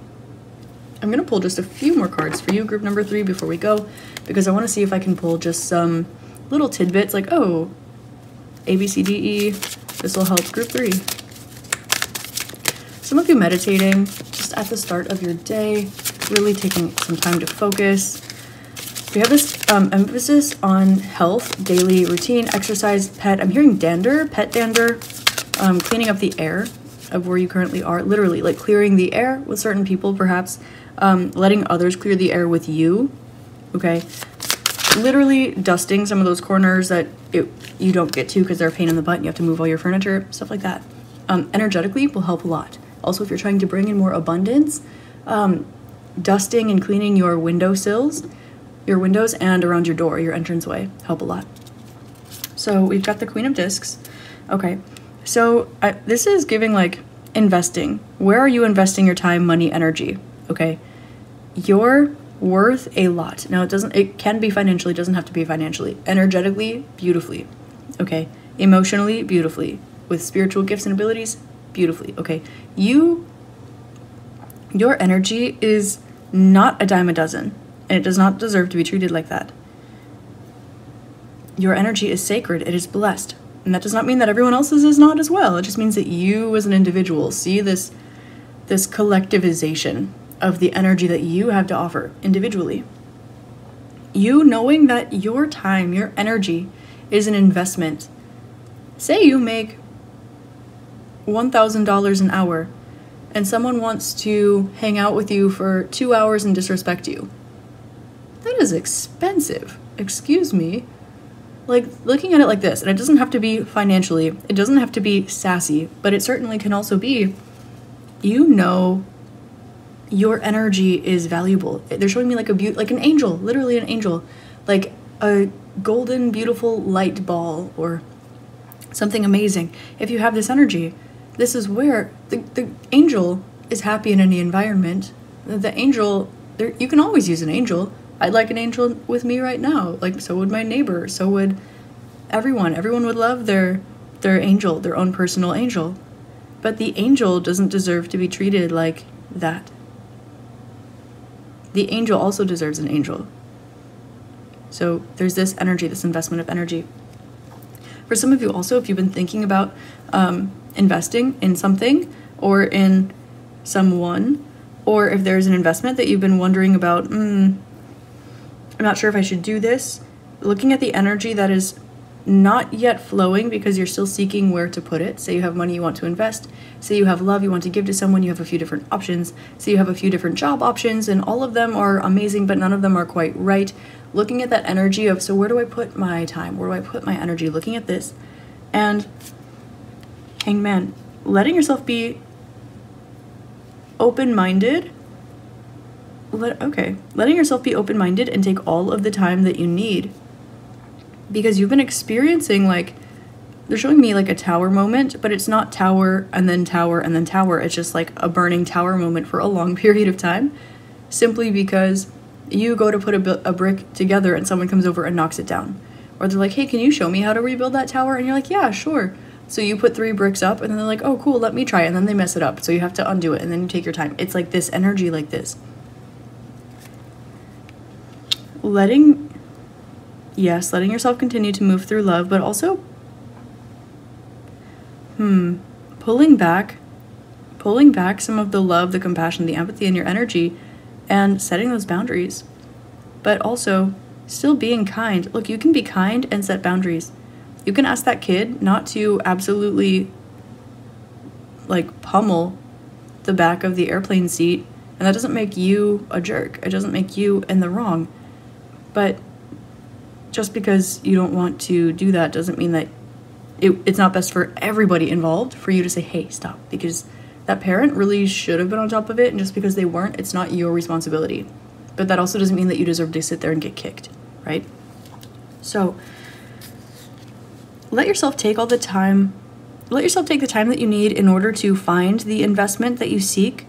I'm going to pull just a few more cards for you, group number 3, before we go, because I want to see if I can pull just some little tidbits like, oh, A, B, C, D, E. This will help group 3. Some of you meditating just at the start of your day, really taking some time to focus. We have this emphasis on health, daily routine, exercise, pet. I'm hearing dander, pet dander, cleaning up the air of where you currently are. Literally, like clearing the air with certain people, perhaps. Letting others clear the air with you, okay? Literally dusting some of those corners that you don't get to because they're a pain in the butt and you have to move all your furniture, stuff like that. Energetically will help a lot. Also, if you're trying to bring in more abundance, dusting and cleaning your windowsills, your windows, and around your door, your entranceway, help a lot. So we've got the Queen of Discs. Okay, so this is giving like investing. Where are you investing your time, money, energy? Okay, you're worth a lot. Now it can be financially, it doesn't have to be financially. Energetically, beautifully. Okay, emotionally, beautifully. With spiritual gifts and abilities, beautifully. Okay, your energy is not a dime a dozen, and it does not deserve to be treated like that. Your energy is sacred, it is blessed. And that does not mean that everyone else's is not as well. It just means that you as an individual see this collectivization of the energy that you have to offer individually. You knowing that your time, your energy is an investment. Say you make $1,000 an hour and someone wants to hang out with you for 2 hours and disrespect you. That is expensive. Excuse me. Like, looking at it like this, and it doesn't have to be financially, it doesn't have to be sassy, but it certainly can also be, you know, your energy is valuable. They're showing me like like an angel, literally an angel, like a golden, beautiful light ball or something amazing. If you have this energy, this is where the angel is happy in any environment. The angel, you can always use an angel. I'd like an angel with me right now. Like, so would my neighbor. So would everyone. Everyone would love their angel, their own personal angel. But the angel doesn't deserve to be treated like that. The angel also deserves an angel. So there's this energy, this investment of energy. For some of you also, if you've been thinking about investing in something or in someone, or if there's an investment that you've been wondering about, I'm not sure if I should do this, looking at the energy that is not yet flowing because you're still seeking where to put it. Say you have money you want to invest. Say you have love you want to give to someone. You have a few different options. Say you have a few different job options, and all of them are amazing, but none of them are quite right. Looking at that energy of, so where do I put my time? Where do I put my energy? Looking at this. And Hangman, letting yourself be open-minded. Letting yourself be open-minded and take all of the time that you need. Because you've been experiencing, like, they're showing me like a tower moment, but it's not tower and then tower and then tower. It's just like a burning tower moment for a long period of time, simply because you go to put a brick together and someone comes over and knocks it down. Or they're like, hey, can you show me how to rebuild that tower? And you're like, yeah, sure. So you put 3 bricks up, and then they're like, oh, cool, let me try. And then they mess it up. So you have to undo it, and then you take your time. It's like this energy like this. Letting yourself continue to move through love, but also pulling back some of the love, the compassion, the empathy in your energy, and setting those boundaries. But also still being kind. Look, you can be kind and set boundaries. You can ask that kid not to absolutely like pummel the back of the airplane seat, and that doesn't make you a jerk. It doesn't make you in the wrong. But just because you don't want to do that doesn't mean that it's not best for everybody involved for you to say, hey, stop. Because that parent really should have been on top of it, and just because they weren't, it's not your responsibility. But that also doesn't mean that you deserve to sit there and get kicked, right? So let yourself take the time that you need in order to find the investment that you seek.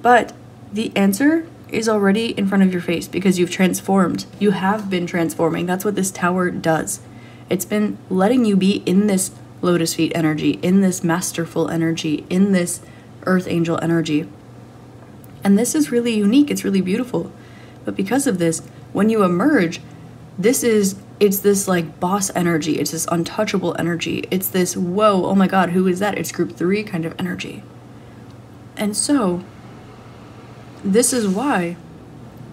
But the answer is already in front of your face because you've transformed. You have been transforming. That's what this tower does. It's been letting you be in this lotus feet energy, in this masterful energy, in this earth angel energy. And this is really unique. It's really beautiful. But because of this, when you emerge, it's this like boss energy. It's this untouchable energy. It's this, whoa, oh my God, who is that? It's group 3 kind of energy. And so this is why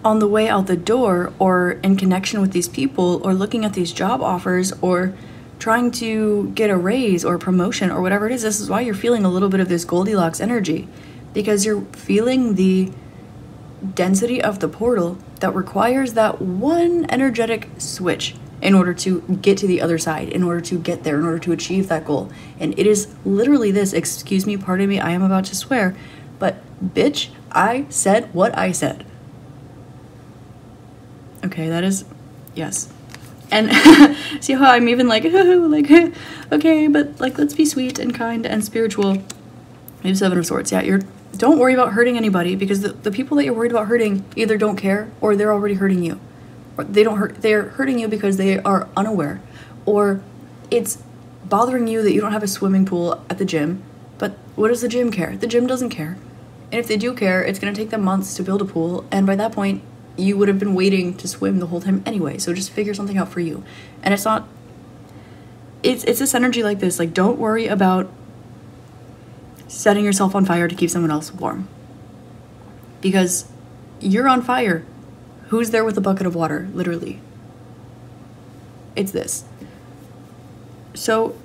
on the way out the door, or in connection with these people, or looking at these job offers, or trying to get a raise or promotion or whatever it is, this is why you're feeling a little bit of this Goldilocks energy, because you're feeling the density of the portal that requires that one energetic switch in order to get to the other side, in order to get there, in order to achieve that goal. And it is literally this, excuse me, pardon me, I am about to swear, but bitch, I said what I said. Okay, that is, yes. And see how I'm even like, okay, but like, let's be sweet and kind and spiritual. We have 7 of Swords. Yeah, don't worry about hurting anybody, because the people that you're worried about hurting either don't care, or they're already hurting you. Or they're hurting you because they are unaware, or it's bothering you that you don't have a swimming pool at the gym. But what does the gym care? The gym doesn't care. And if they do care, it's going to take them months to build a pool, and by that point, you would have been waiting to swim the whole time anyway. So just figure something out for you. And it's this energy like this. Like, don't worry about setting yourself on fire to keep someone else warm, because you're on fire. Who's there with a bucket of water? Literally. It's this. So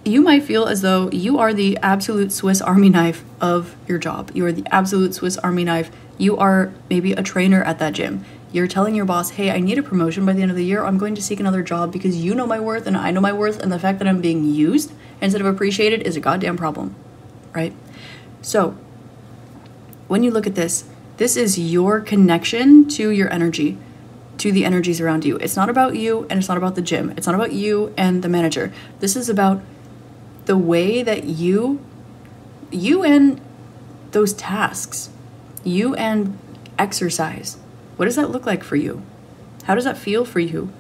you might feel as though you are the absolute Swiss Army knife of your job. You are the absolute Swiss Army knife. You are maybe a trainer at that gym. You're telling your boss, hey, I need a promotion by the end of the year. I'm going to seek another job because you know my worth and I know my worth, and the fact that I'm being used instead of appreciated is a goddamn problem, right? So when you look at this is your connection to your energy, to the energies around you. It's not about you, and it's not about the gym. It's not about you and the manager. This is about the way that you and those tasks, you and exercise. What does that look like for you? How does that feel for you?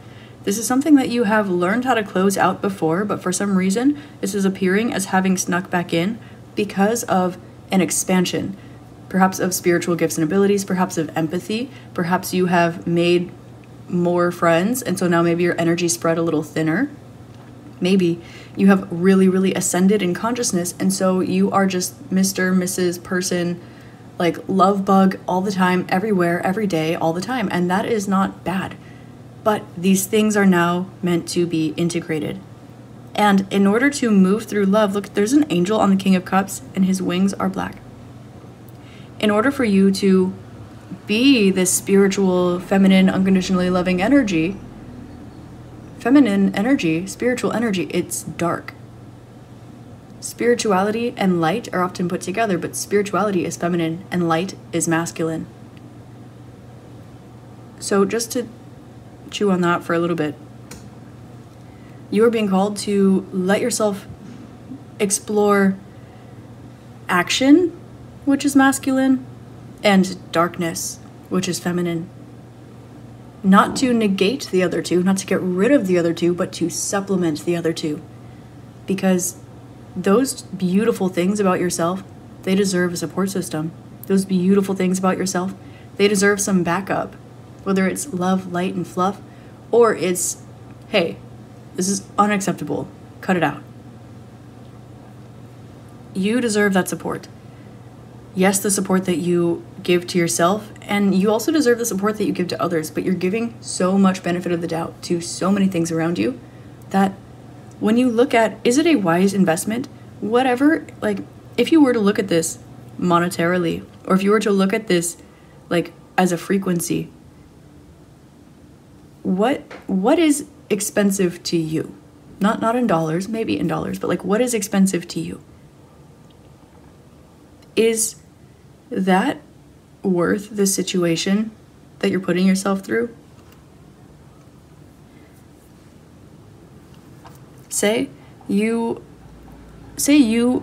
This is something that you have learned how to close out before, but for some reason, this is appearing as having snuck back in because of an expansion, perhaps of spiritual gifts and abilities, perhaps of empathy, perhaps you have made more friends, and so now maybe your energy spread a little thinner. Maybe you have really, really ascended in consciousness, and so you are just Mr., Mrs. person, like love bug all the time, everywhere, every day, all the time. And that is not bad. But these things are now meant to be integrated. And in order to move through love, look, there's an angel on the King of Cups, and his wings are black. In order for you to be this spiritual, feminine, unconditionally loving energy, feminine energy, spiritual energy, it's dark. Spirituality and light are often put together, but spirituality is feminine and light is masculine. So just to chew on that for a little bit, you are being called to let yourself explore action, which is masculine, and darkness, which is feminine. Not to negate the other two, not to get rid of the other two, but to supplement the other two. Because those beautiful things about yourself, they deserve a support system. Those beautiful things about yourself, they deserve some backup. Whether it's love, light, and fluff, or it's, hey, this is unacceptable, cut it out. You deserve that support. Yes, the support that you give to yourself, and you also deserve the support that you give to others, but you're giving so much benefit of the doubt to so many things around you that when you look at, is it a wise investment? Whatever, like, if you were to look at this monetarily, or if you were to look at this, like, as a frequency, what is expensive to you? Not in dollars, maybe in dollars, but like, what is expensive to you? Is that worth the situation that you're putting yourself through? Say you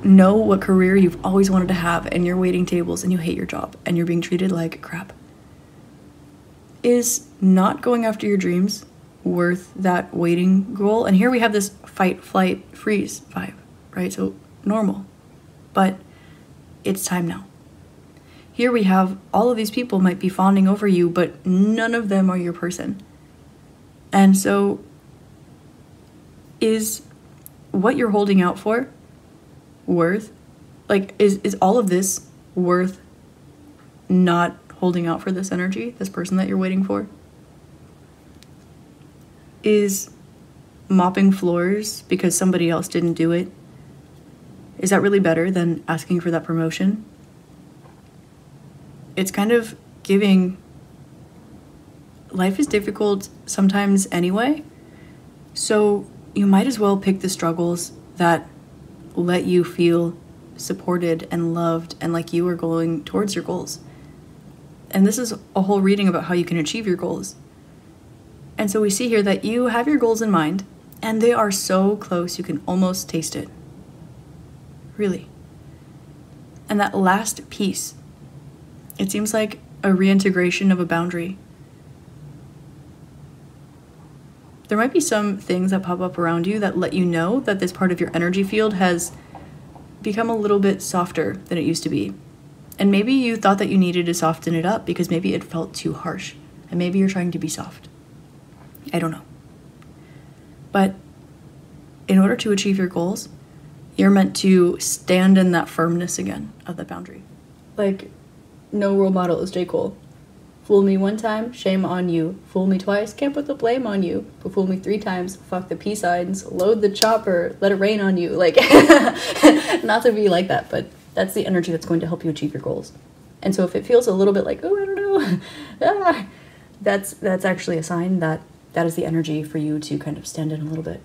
know what career you've always wanted to have, and you're waiting tables and you hate your job and you're being treated like crap. Is not going after your dreams worth that waiting goal? And here we have this fight, flight, freeze vibe, right? So normal, but it's time now. Here we have all of these people might be fawning over you, but none of them are your person. And so is what you're holding out for worth, like, is all of this worth not holding out for this energy, this person that you're waiting for? Is mopping floors because somebody else didn't do it, is that really better than asking for that promotion? It's kind of giving, life is difficult sometimes anyway, so you might as well pick the struggles that let you feel supported and loved and like you are going towards your goals. And this is a whole reading about how you can achieve your goals. And so we see here that you have your goals in mind, and they are so close you can almost taste it. Really. And that last piece, it seems like a reintegration of a boundary. There might be some things that pop up around you that let you know that this part of your energy field has become a little bit softer than it used to be. And maybe you thought that you needed to soften it up because maybe it felt too harsh. And maybe you're trying to be soft. I don't know. But in order to achieve your goals, you're meant to stand in that firmness again of the boundary. Like, no role model is J. Cole. Fool me one time, shame on you. Fool me twice, can't put the blame on you. But fool me 3 times, fuck the peace signs, load the chopper, let it rain on you. Like, not to be like that, but that's the energy that's going to help you achieve your goals. And so if it feels a little bit like, oh, I don't know, that's actually a sign that that is the energy for you to kind of stand in a little bit.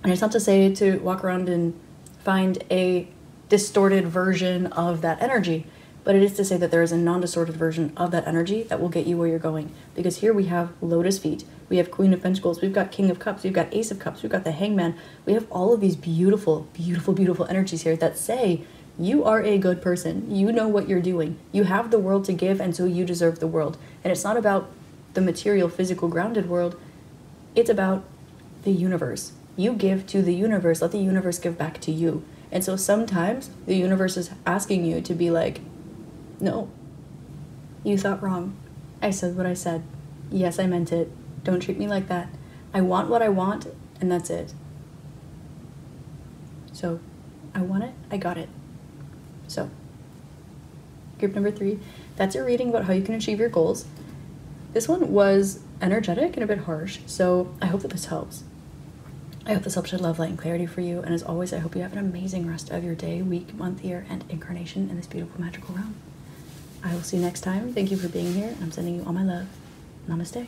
And it's not to say to walk around and find a distorted version of that energy, but it is to say that there is a non-distorted version of that energy that will get you where you're going. Because here we have Lotus feet, we have Queen of Pentacles, we've got King of Cups, we've got Ace of Cups, we've got the Hangman. We have all of these beautiful, beautiful, beautiful energies here that say you are a good person. You know what you're doing. You have the world to give, and so you deserve the world. And it's not about the material, physical, grounded world. It's about the universe. You give to the universe. Let the universe give back to you. And so sometimes the universe is asking you to be like, no, you thought wrong. I said what I said. Yes, I meant it. Don't treat me like that. I want what I want, and that's it. So I want it, I got it. So group number 3, that's your reading about how you can achieve your goals. This one was energetic and a bit harsh, so I hope that this helps. I hope this helps shed love, light, and clarity for you. And as always, I hope you have an amazing rest of your day, week, month, year, and incarnation in this beautiful magical realm. I will see you next time. Thank you for being here, and I'm sending you all my love. Namaste.